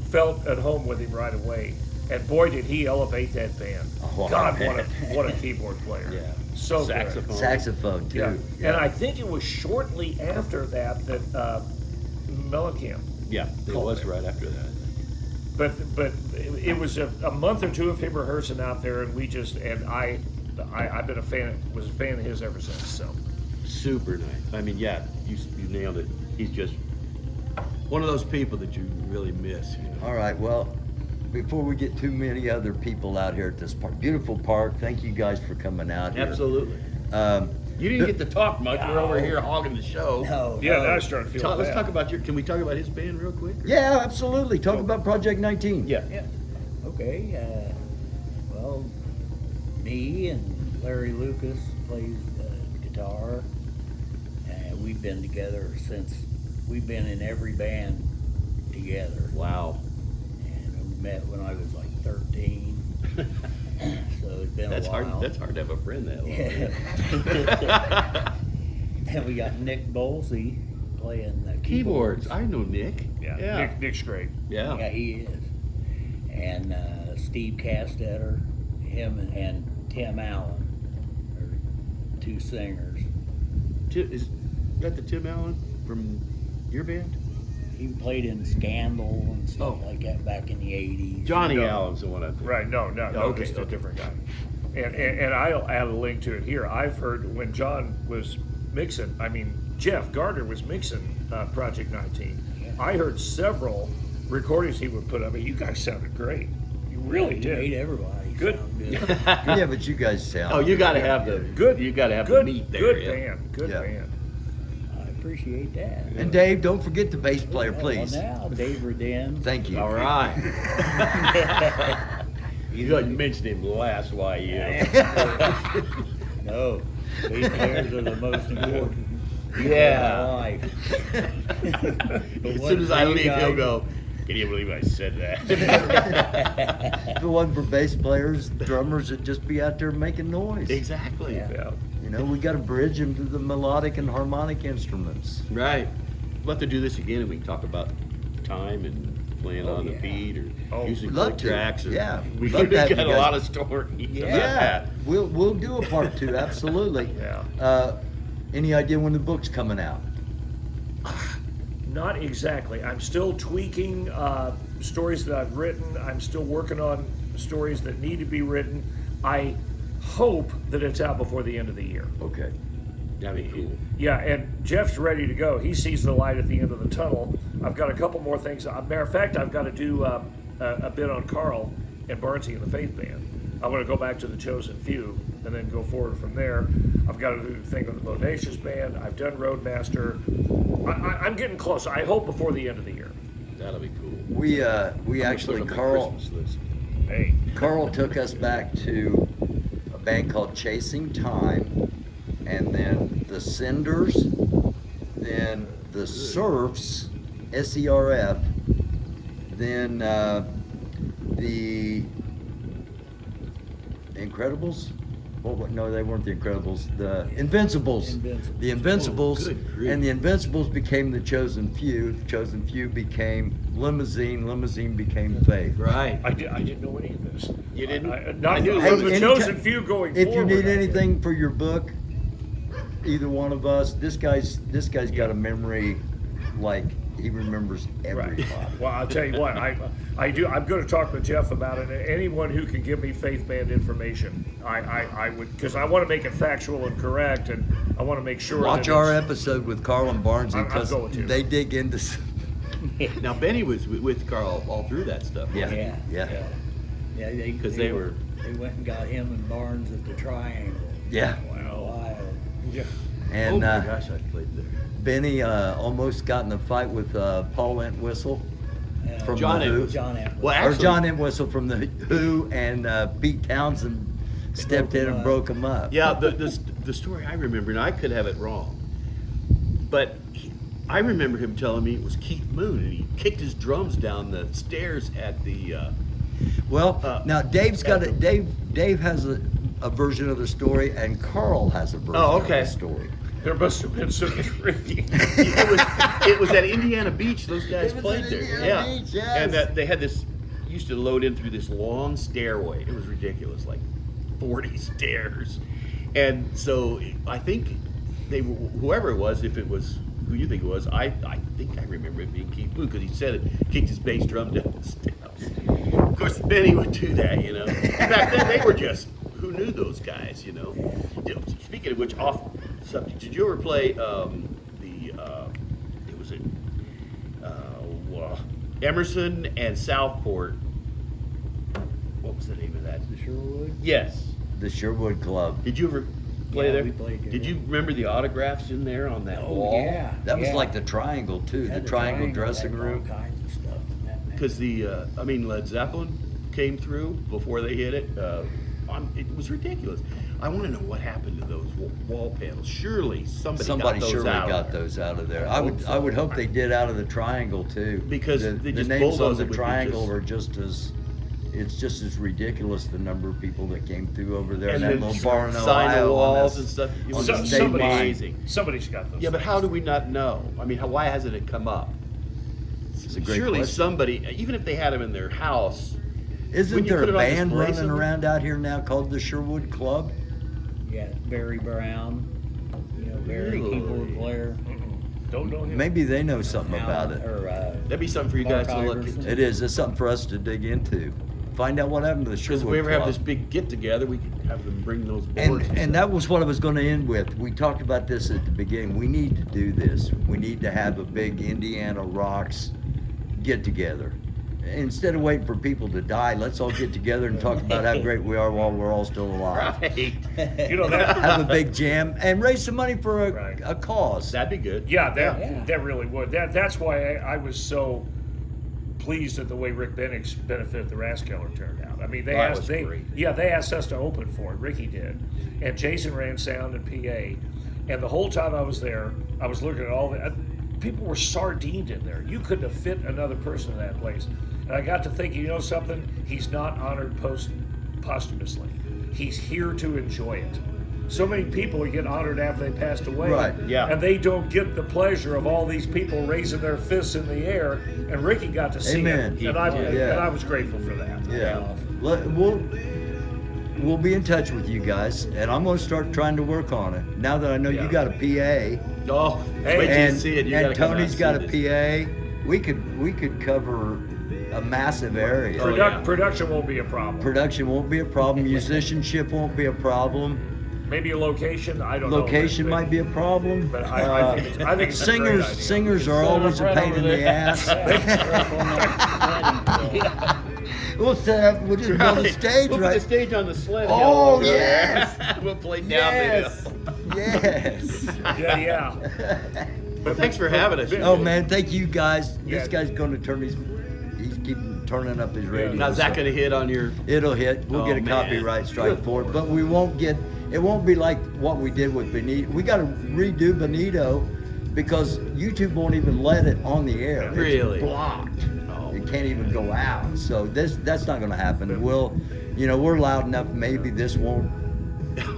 [SPEAKER 4] felt at home with him right away. And boy, did he elevate that band.
[SPEAKER 1] Oh,
[SPEAKER 4] God,
[SPEAKER 1] man.
[SPEAKER 4] what a keyboard player.
[SPEAKER 3] Yeah.
[SPEAKER 4] So
[SPEAKER 3] Saxophone.
[SPEAKER 4] good.
[SPEAKER 1] Saxophone too.
[SPEAKER 4] Yeah. And I think it was shortly after that Mellencamp.
[SPEAKER 3] Yeah, it
[SPEAKER 4] Called
[SPEAKER 3] was
[SPEAKER 4] it.
[SPEAKER 3] right after that.
[SPEAKER 4] But it was a month or two of him rehearsing out there, and I've been was a fan of his ever since. So
[SPEAKER 3] Super nice. I mean, yeah, you nailed it. He's just one of those people that you really miss. You know?
[SPEAKER 1] All right. Well, before we get too many other people out here at this beautiful park, thank you guys for coming out here.
[SPEAKER 3] Absolutely.
[SPEAKER 1] Um,
[SPEAKER 3] You didn't get to talk much. We're over here hogging the show.
[SPEAKER 5] No.
[SPEAKER 4] yeah, now I started feeling
[SPEAKER 3] Let's
[SPEAKER 4] bad.
[SPEAKER 3] talk about can we talk about his band real quick?
[SPEAKER 1] yeah, absolutely. Talk about Project 19.
[SPEAKER 3] Yeah.
[SPEAKER 5] Yeah. Okay. Well, me and Larry Lucas plays guitar. We've been together since we've been in every band together.
[SPEAKER 3] Wow.
[SPEAKER 5] And we met when I was like 13. So it's been
[SPEAKER 3] That's
[SPEAKER 5] a while.
[SPEAKER 3] hard. That's hard to have a friend that long.
[SPEAKER 5] Yeah. And we got Nick Bolsey playing the
[SPEAKER 3] Keyboards. I know Nick.
[SPEAKER 4] Yeah, Nick's great.
[SPEAKER 3] Yeah.
[SPEAKER 5] Yeah, he is. And Steve Castetter, him and Tim Allen are two singers.
[SPEAKER 3] Is that the Tim Allen from your band?
[SPEAKER 5] He played in Scandal and stuff
[SPEAKER 3] Oh.
[SPEAKER 5] like that back in the 80s.
[SPEAKER 3] Johnny
[SPEAKER 4] No.
[SPEAKER 3] Allen's the one I think.
[SPEAKER 4] Right? No,
[SPEAKER 3] Okay,
[SPEAKER 4] this is a
[SPEAKER 3] okay.
[SPEAKER 4] different guy. And I'll add a link to it here. I've heard when John was mixing. I mean, Jeff Gardner was mixing Project 19.
[SPEAKER 5] Yeah.
[SPEAKER 4] I heard several recordings he would put up. And you guys sounded great. You really
[SPEAKER 5] He
[SPEAKER 4] did.
[SPEAKER 5] made everybody
[SPEAKER 4] Good.
[SPEAKER 5] sound good.
[SPEAKER 1] Yeah, but you guys sound.
[SPEAKER 3] Oh, you got to have the
[SPEAKER 4] Good.
[SPEAKER 3] You got to have
[SPEAKER 4] Good.
[SPEAKER 3] the meat there.
[SPEAKER 4] Good
[SPEAKER 3] yeah.
[SPEAKER 4] band. Good
[SPEAKER 1] Yeah.
[SPEAKER 4] band.
[SPEAKER 5] I appreciate that.
[SPEAKER 1] And Dave, don't forget the bass player, please.
[SPEAKER 5] Well, now, Dave Redden.
[SPEAKER 1] Thank you.
[SPEAKER 3] All right. You mentioned him last, why you?
[SPEAKER 5] No, bass players are the most important.
[SPEAKER 3] Yeah.
[SPEAKER 5] Life.
[SPEAKER 3] As soon as I leave, he'll go, can you believe I said that?
[SPEAKER 1] If it wasn't for bass players, drummers would just be out there making noise.
[SPEAKER 3] Exactly.
[SPEAKER 5] Yeah.
[SPEAKER 1] You know, we got to bridge into the melodic and harmonic instruments.
[SPEAKER 3] Right. We'll have to do this again and we can talk about time and playing on the
[SPEAKER 5] yeah.
[SPEAKER 3] beat or using
[SPEAKER 1] Love
[SPEAKER 3] click
[SPEAKER 1] to.
[SPEAKER 3] tracks. Or,
[SPEAKER 1] Yeah,
[SPEAKER 3] We've
[SPEAKER 1] love to have
[SPEAKER 3] got
[SPEAKER 1] you
[SPEAKER 3] a
[SPEAKER 1] guys.
[SPEAKER 3] lot of stories.
[SPEAKER 5] Yeah.
[SPEAKER 3] about that.
[SPEAKER 1] We'll do a part 2, absolutely.
[SPEAKER 4] Yeah.
[SPEAKER 1] Any idea when the book's coming out?
[SPEAKER 4] Not exactly. I'm still tweaking stories that I've written. I'm still working on stories that need to be written. I hope that it's out before the end of the year.
[SPEAKER 1] Okay.
[SPEAKER 3] That'd be cool.
[SPEAKER 4] Yeah, and Jeff's ready to go. He sees the light at the end of the tunnel. I've got a couple more things. Matter of fact, I've got to do a bit on Carl and Barnesy and the Faith Band. I'm going to go back to the Chosen Few and then go forward from there. I've got to do the thing with the Bodacious Band. I've done Roadmaster. I'm getting close. I hope before the end of the year.
[SPEAKER 3] That'll be cool.
[SPEAKER 1] We
[SPEAKER 3] I'm gonna
[SPEAKER 1] actually,
[SPEAKER 3] put it on my
[SPEAKER 1] Carl
[SPEAKER 3] Christmas list.
[SPEAKER 4] Hey,
[SPEAKER 1] Carl took us back to a band called Chasing Time, and then the Cinders, then the Surfs, SERF, then the Incredibles. What? No, they weren't the Incredibles. The Invincibles.
[SPEAKER 5] Invincibles.
[SPEAKER 1] The Invincibles,
[SPEAKER 3] Oh, good grief.
[SPEAKER 1] and the Invincibles became the Chosen Few. The Chosen Few became Limousine. Limousine became Faith.
[SPEAKER 3] Right.
[SPEAKER 4] I didn't know any of this.
[SPEAKER 3] You didn't?
[SPEAKER 4] Not
[SPEAKER 3] I knew
[SPEAKER 4] from
[SPEAKER 3] it
[SPEAKER 4] the
[SPEAKER 3] was-
[SPEAKER 1] Hey,
[SPEAKER 4] Chosen
[SPEAKER 1] anytime-
[SPEAKER 4] Few going
[SPEAKER 1] If you
[SPEAKER 4] forward.
[SPEAKER 1] need anything for your book, either one of us, this guy's got a memory like he remembers everybody.
[SPEAKER 4] Right. Well, I'll tell you what, I do. I'm going to talk with Jeff about it. Anyone who can give me Faith Band information, I would, because I want to make it factual and correct, and I want to make sure.
[SPEAKER 1] Watch
[SPEAKER 4] that
[SPEAKER 1] our
[SPEAKER 4] it's-
[SPEAKER 1] episode with Carl and Barnesy
[SPEAKER 4] I'm
[SPEAKER 1] because
[SPEAKER 4] going to.
[SPEAKER 1] they dig into.
[SPEAKER 3] Now, Benny was with Carl all through that stuff.
[SPEAKER 1] Yeah.
[SPEAKER 5] Yeah.
[SPEAKER 1] Yeah.
[SPEAKER 5] Yeah,
[SPEAKER 3] Because they were.
[SPEAKER 5] They went and got him and Barnes at the Triangle.
[SPEAKER 1] Yeah.
[SPEAKER 5] Wow.
[SPEAKER 4] Yeah.
[SPEAKER 1] And
[SPEAKER 3] oh my gosh, I played there.
[SPEAKER 1] Benny almost got in a fight with Paul Entwistle from
[SPEAKER 3] John
[SPEAKER 1] the Who.
[SPEAKER 3] Entwistle.
[SPEAKER 5] John Atwood.
[SPEAKER 3] Well,
[SPEAKER 1] Or
[SPEAKER 3] actually,
[SPEAKER 1] John Entwistle from the Who, and Pete Townsend stepped
[SPEAKER 5] broke
[SPEAKER 1] in
[SPEAKER 5] him
[SPEAKER 1] and
[SPEAKER 5] up.
[SPEAKER 1] broke him up.
[SPEAKER 3] yeah, the story I remember, and I could have it wrong, but I remember him telling me it was Keith Moon, and he kicked his drums down the stairs at the.
[SPEAKER 1] Well, now Dave's got
[SPEAKER 3] at
[SPEAKER 1] it. Dave has a version of the story, and Carl has a version
[SPEAKER 3] Oh, okay.
[SPEAKER 1] of the story.
[SPEAKER 4] There must have been some drinking.
[SPEAKER 3] it was at Indiana Beach. Those guys
[SPEAKER 1] It was
[SPEAKER 3] played
[SPEAKER 1] at
[SPEAKER 3] there.
[SPEAKER 1] Indiana
[SPEAKER 3] Yeah,
[SPEAKER 1] Beach, yes.
[SPEAKER 3] and they had this. Used to load in through this long stairway. It was ridiculous, like 40 stairs. And so I think they, whoever it was, if it was who you think it was, I think I remember it being Keith Moon because he said it kicked his bass drum down the steps. Of course, Benny would do that, you know. Back then, they were just who knew those guys, you know. Speaking of which, off subject, did you ever play it was Emerson and Southport? What was the name of that?
[SPEAKER 5] The Sherwood?
[SPEAKER 3] Yes.
[SPEAKER 1] The Sherwood Club.
[SPEAKER 3] Did you ever play
[SPEAKER 5] Yeah,
[SPEAKER 3] there?
[SPEAKER 5] we played there.
[SPEAKER 3] Did you remember the autographs in there on that
[SPEAKER 5] Oh,
[SPEAKER 3] wall?
[SPEAKER 5] yeah.
[SPEAKER 1] That was
[SPEAKER 5] yeah.
[SPEAKER 1] like the Triangle too.
[SPEAKER 5] Had
[SPEAKER 1] The Triangle
[SPEAKER 5] had
[SPEAKER 1] dressing
[SPEAKER 5] all
[SPEAKER 1] room.
[SPEAKER 5] kinds of stuff in that man.
[SPEAKER 3] Because Led Zeppelin came through before they hit it. It was ridiculous. I want to know what happened to those wall panels. Surely somebody got those
[SPEAKER 1] surely
[SPEAKER 3] out of
[SPEAKER 1] got
[SPEAKER 3] there.
[SPEAKER 1] those out of there.
[SPEAKER 3] I
[SPEAKER 1] I would hope they did out of the Triangle too.
[SPEAKER 3] Because
[SPEAKER 1] the,
[SPEAKER 3] they
[SPEAKER 1] the
[SPEAKER 3] just
[SPEAKER 1] names on
[SPEAKER 3] bulldoze
[SPEAKER 1] the
[SPEAKER 3] it with
[SPEAKER 1] Triangle
[SPEAKER 3] just-
[SPEAKER 1] are just as. It's just as ridiculous the number of people that came through over there in
[SPEAKER 3] And
[SPEAKER 1] that
[SPEAKER 3] then
[SPEAKER 1] little bar in
[SPEAKER 3] sign the
[SPEAKER 1] Ohio.
[SPEAKER 3] walls
[SPEAKER 1] on
[SPEAKER 3] and
[SPEAKER 1] this-
[SPEAKER 3] stuff. It
[SPEAKER 1] on
[SPEAKER 3] was
[SPEAKER 1] the
[SPEAKER 4] Some-
[SPEAKER 1] state
[SPEAKER 4] somebody-
[SPEAKER 1] line.
[SPEAKER 3] amazing.
[SPEAKER 4] Somebody's got those.
[SPEAKER 3] Yeah, but how do we not know? I mean, why hasn't it come up?
[SPEAKER 1] It's a great
[SPEAKER 3] Surely
[SPEAKER 1] question.
[SPEAKER 3] somebody, even if they had them in their house,
[SPEAKER 1] Isn't
[SPEAKER 3] when you
[SPEAKER 1] there
[SPEAKER 3] put
[SPEAKER 1] a
[SPEAKER 3] it on
[SPEAKER 1] band
[SPEAKER 3] display
[SPEAKER 1] running
[SPEAKER 3] somewhere?
[SPEAKER 1] around out here now called the Sherwood Club?
[SPEAKER 5] Yeah, Barry Brown, Barry
[SPEAKER 3] Really?
[SPEAKER 5] keyboard player.
[SPEAKER 4] Don't know him.
[SPEAKER 1] Maybe they know something about it.
[SPEAKER 5] Or,
[SPEAKER 3] that'd be something for you
[SPEAKER 5] Mark
[SPEAKER 3] guys to look
[SPEAKER 5] Iverson.
[SPEAKER 3] into.
[SPEAKER 1] It is. It's something for us to dig into. Find out what happened to the
[SPEAKER 3] Because
[SPEAKER 1] Sherwood
[SPEAKER 3] if we ever
[SPEAKER 1] Club.
[SPEAKER 3] have this big get together, we could have them bring those boards.
[SPEAKER 1] And
[SPEAKER 3] stuff.
[SPEAKER 1] that was what I was going to end with. We talked about this at the beginning. We need to do this. We need to have a big Indiana Rocks get together. Instead of waiting for people to die, let's all get together and talk about how great we are while we're all still alive.
[SPEAKER 3] Right.
[SPEAKER 4] You know that.
[SPEAKER 1] Have a big jam and raise some money for
[SPEAKER 4] Right.
[SPEAKER 1] a cause.
[SPEAKER 3] That'd be good.
[SPEAKER 4] Yeah,
[SPEAKER 5] Yeah.
[SPEAKER 4] that really would. That's why I was so pleased at the way Rick Bennick's Benefit at the Rathskeller turned out. I mean, they
[SPEAKER 3] That
[SPEAKER 4] asked
[SPEAKER 3] was
[SPEAKER 4] they
[SPEAKER 3] great.
[SPEAKER 4] they asked us to open for it. Ricky did, and Jason ran sound and PA. And the whole time I was there, I was looking at all the people were sardined in there. You couldn't have fit another person in that place. And I got to thinking, you know something? He's not honored posthumously. He's here to enjoy it. So many people get honored after they passed away.
[SPEAKER 1] Right,
[SPEAKER 3] yeah.
[SPEAKER 4] And they don't get the pleasure of all these people raising their fists in the air. And Ricky got to see
[SPEAKER 1] Amen.
[SPEAKER 4] it. And I,
[SPEAKER 1] Yeah.
[SPEAKER 4] and I was grateful for that.
[SPEAKER 1] Yeah. We'll be in touch with you guys, and I'm going to start trying to work on it. Now that I know you
[SPEAKER 4] Yeah.
[SPEAKER 1] got a PA,
[SPEAKER 3] Oh,
[SPEAKER 4] Hey,
[SPEAKER 3] wait till
[SPEAKER 1] and,
[SPEAKER 3] you see it. You
[SPEAKER 1] and
[SPEAKER 3] gotta come out
[SPEAKER 1] Tony's
[SPEAKER 3] and
[SPEAKER 1] got a
[SPEAKER 3] see this.
[SPEAKER 1] PA, we could cover a massive area.
[SPEAKER 3] Oh, yeah.
[SPEAKER 4] Production won't be a problem.
[SPEAKER 1] Production won't be a problem. Musicianship won't be a problem.
[SPEAKER 4] Maybe a location, I don't know.
[SPEAKER 1] Location
[SPEAKER 4] but-
[SPEAKER 1] might be a problem.
[SPEAKER 4] But I think it's a great
[SPEAKER 1] singers
[SPEAKER 4] idea.
[SPEAKER 1] singers are always a
[SPEAKER 3] right
[SPEAKER 1] pain
[SPEAKER 3] over
[SPEAKER 1] in the
[SPEAKER 3] there.
[SPEAKER 1] ass. We'll set up. We'll just build a
[SPEAKER 3] Right.
[SPEAKER 1] stage,
[SPEAKER 3] We'll
[SPEAKER 1] right?
[SPEAKER 3] put the stage on the sled.
[SPEAKER 1] Oh,
[SPEAKER 3] hill over
[SPEAKER 1] yes.
[SPEAKER 3] there. We'll play down
[SPEAKER 1] Yes.
[SPEAKER 3] the hill.
[SPEAKER 1] Yes.
[SPEAKER 4] Yeah.
[SPEAKER 3] But thanks for having us.
[SPEAKER 1] Oh man, thank you guys.
[SPEAKER 4] Yeah.
[SPEAKER 1] This guy's going to turn he's keeping turning up his radio.
[SPEAKER 3] Now, is that
[SPEAKER 1] so
[SPEAKER 3] going to hit on your?
[SPEAKER 1] It'll hit. We'll
[SPEAKER 3] Oh,
[SPEAKER 1] get a
[SPEAKER 3] man.
[SPEAKER 1] copyright strike
[SPEAKER 3] Good
[SPEAKER 1] for it,
[SPEAKER 3] Lord.
[SPEAKER 1] but we won't get. It won't be like what we did with Benito. We got to redo Benito because YouTube won't even let it on the air. It's
[SPEAKER 3] Really?
[SPEAKER 1] blocked.
[SPEAKER 3] Oh.
[SPEAKER 1] It can't even go out. So that's not going to happen. We're loud enough. Maybe this won't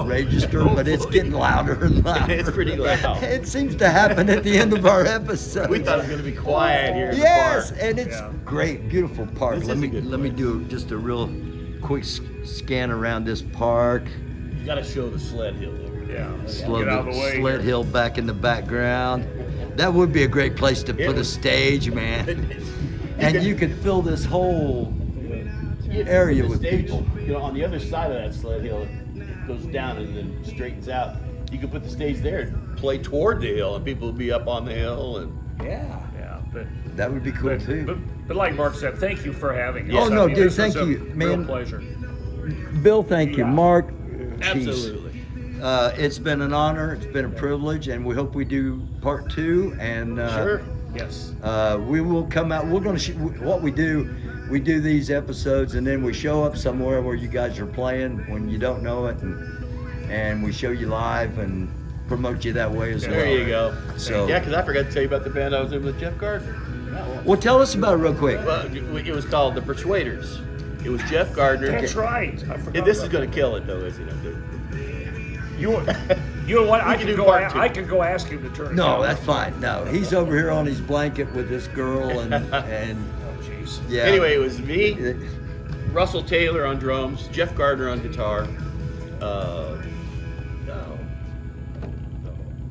[SPEAKER 1] register, but it's
[SPEAKER 3] Hopefully.
[SPEAKER 1] getting louder and louder.
[SPEAKER 3] It's pretty loud.
[SPEAKER 1] It seems to happen at the end of our episode.
[SPEAKER 3] We thought it was going to be quiet here.
[SPEAKER 1] Yes,
[SPEAKER 3] In the park.
[SPEAKER 1] and it's
[SPEAKER 4] Yeah.
[SPEAKER 1] great, beautiful park.
[SPEAKER 3] This
[SPEAKER 1] Let
[SPEAKER 3] is
[SPEAKER 1] me
[SPEAKER 3] a good
[SPEAKER 1] let me
[SPEAKER 3] place.
[SPEAKER 1] do just a real quick scan around this park.
[SPEAKER 3] You got to show the sled hill over there.
[SPEAKER 4] Yeah.
[SPEAKER 1] Slow
[SPEAKER 4] Get out of the way.
[SPEAKER 1] Sled Hill back in the background. That would be a great place to
[SPEAKER 3] It
[SPEAKER 1] put a
[SPEAKER 3] would.
[SPEAKER 1] stage, man. And you could fill this whole area
[SPEAKER 3] the
[SPEAKER 1] with
[SPEAKER 3] stage,
[SPEAKER 1] people.
[SPEAKER 3] On the other side of that sled hill, it goes down and then straightens out. You could put the stage there and play toward the hill, and people would be up on the hill. And
[SPEAKER 5] Yeah.
[SPEAKER 4] Yeah, but
[SPEAKER 1] That would be cool too.
[SPEAKER 4] But like Mark said, thank you for having us.
[SPEAKER 1] Oh, no, dude,
[SPEAKER 4] this was
[SPEAKER 1] thank
[SPEAKER 4] a
[SPEAKER 1] you,
[SPEAKER 4] real
[SPEAKER 1] man.
[SPEAKER 4] pleasure.
[SPEAKER 1] Bill, thank you.
[SPEAKER 4] Yeah.
[SPEAKER 1] Mark, geez.
[SPEAKER 3] absolutely.
[SPEAKER 1] It's been an honor. It's been a privilege, and we hope we do part 2. And
[SPEAKER 3] Sure.
[SPEAKER 4] Yes.
[SPEAKER 1] we will come out. We're going to what we do. We do these episodes, and then we show up somewhere where you guys are playing when you don't know it, and we show you live and promote you that way as well.
[SPEAKER 3] There you go.
[SPEAKER 1] So-
[SPEAKER 3] yeah, because I forgot to tell you about the band I was in with Jeff Gardner.
[SPEAKER 1] Well, tell us about it real quick.
[SPEAKER 3] Well, it was called The Persuaders. It was Jeff Gardner.
[SPEAKER 4] That's right. I forgot.
[SPEAKER 3] This is
[SPEAKER 4] about
[SPEAKER 3] going to kill it, though, isn't it?
[SPEAKER 4] that. You know what? I
[SPEAKER 3] can
[SPEAKER 4] can
[SPEAKER 3] do
[SPEAKER 4] go.
[SPEAKER 3] part 2.
[SPEAKER 4] I can go ask him to turn. it
[SPEAKER 1] No,
[SPEAKER 4] down.
[SPEAKER 1] that's fine. No, he's over here on his blanket with this girl, and
[SPEAKER 4] Oh, jeez.
[SPEAKER 1] yeah.
[SPEAKER 3] Anyway, it was me, Russell Taylor on drums, Jeff Gardner on guitar,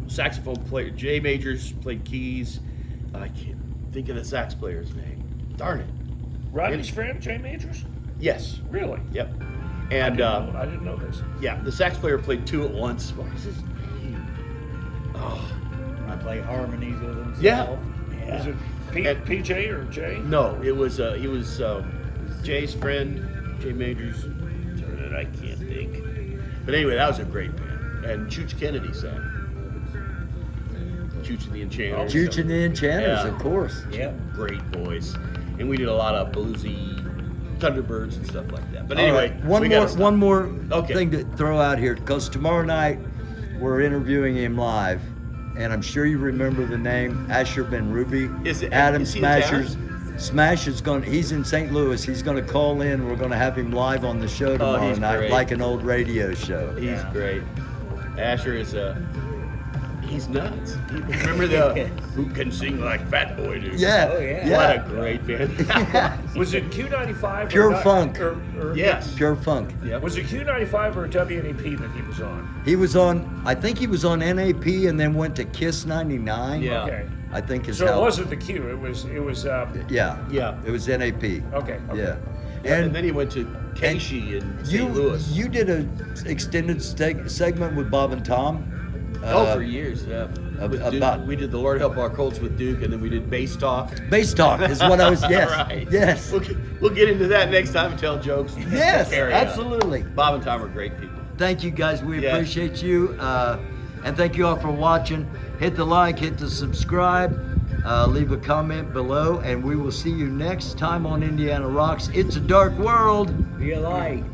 [SPEAKER 3] saxophone player Jay Majors played keys. I can't think of the sax player's name. Darn it.
[SPEAKER 4] Rodney's friend, Jay Majors.
[SPEAKER 3] Yes.
[SPEAKER 4] Really?
[SPEAKER 3] Yep.
[SPEAKER 4] I
[SPEAKER 3] And
[SPEAKER 4] didn't know this.
[SPEAKER 3] yeah, the sax player played 2 at once. What was his name? Oh,
[SPEAKER 5] I play harmonies with him.
[SPEAKER 3] Yeah.
[SPEAKER 4] Is it
[SPEAKER 3] And-
[SPEAKER 4] PJ or Jay?
[SPEAKER 3] no, he was Jay's friend, Jay Majors. Darn it, I can't think. But anyway, that was a great band. And Chooch Kennedy sang. Chooch and the Enchanters.
[SPEAKER 1] Chooch and the Enchanters,
[SPEAKER 3] Yeah.
[SPEAKER 1] of course.
[SPEAKER 5] Yep.
[SPEAKER 3] Great voice. And we did a lot of bluesy Thunderbirds and stuff like that. But
[SPEAKER 1] All
[SPEAKER 3] anyway,
[SPEAKER 1] right,
[SPEAKER 3] we gotta stop.
[SPEAKER 1] one more
[SPEAKER 3] Okay.
[SPEAKER 1] thing to throw out here, because tomorrow night we're interviewing him live, and I'm sure you remember the name Asher Ben Ruby.
[SPEAKER 3] Is it-
[SPEAKER 1] Adam
[SPEAKER 3] is he in town?
[SPEAKER 1] Smashers? Smash is going. He's in St. Louis. He's going to call in. We're going to have him live on the show tomorrow
[SPEAKER 3] he's
[SPEAKER 1] night,
[SPEAKER 3] great.
[SPEAKER 1] like an old radio show.
[SPEAKER 3] He's
[SPEAKER 4] Yeah.
[SPEAKER 3] great. Asher is he's nuts. Remember the Who Can Sing Like Fat Boy Do?
[SPEAKER 1] Yeah.
[SPEAKER 5] Oh, yeah.
[SPEAKER 1] Yeah.
[SPEAKER 3] What a great band.
[SPEAKER 1] Yeah.
[SPEAKER 4] Was it Q95?
[SPEAKER 1] Pure
[SPEAKER 4] or not-
[SPEAKER 1] funk.
[SPEAKER 4] Or,
[SPEAKER 3] Yes.
[SPEAKER 1] Pure funk.
[SPEAKER 3] Yep.
[SPEAKER 4] Was it Q95 or WNEP that he was on?
[SPEAKER 1] He was on. I think he was on NAP and then went to Kiss 99.
[SPEAKER 3] Yeah.
[SPEAKER 4] Okay.
[SPEAKER 1] I think is
[SPEAKER 4] So
[SPEAKER 1] how.
[SPEAKER 4] it wasn't the Q. It was.
[SPEAKER 1] Yeah.
[SPEAKER 3] Yeah.
[SPEAKER 1] It was NAP.
[SPEAKER 4] Okay.
[SPEAKER 1] Yeah.
[SPEAKER 3] And then he went to Casey in St. Louis.
[SPEAKER 1] You did a extended segment with Bob and Tom.
[SPEAKER 3] For years, yeah. With Duke.
[SPEAKER 1] about-
[SPEAKER 3] We did the Lord Help Our Colts with Duke, and then we did Bass Talk.
[SPEAKER 1] Bass talk is what I was. Yes.
[SPEAKER 3] Right.
[SPEAKER 1] Yes.
[SPEAKER 3] We'll get into that next time and tell jokes.
[SPEAKER 1] Yes.
[SPEAKER 3] Carry on.
[SPEAKER 1] Absolutely.
[SPEAKER 3] Bob and Tom are great people.
[SPEAKER 1] Thank you guys. We
[SPEAKER 3] Yeah.
[SPEAKER 1] appreciate you. And thank you all for watching. Hit the like. Hit the subscribe. leave a comment below, and we will see you next time on Indiana Rocks. It's a dark world.
[SPEAKER 5] Be a light.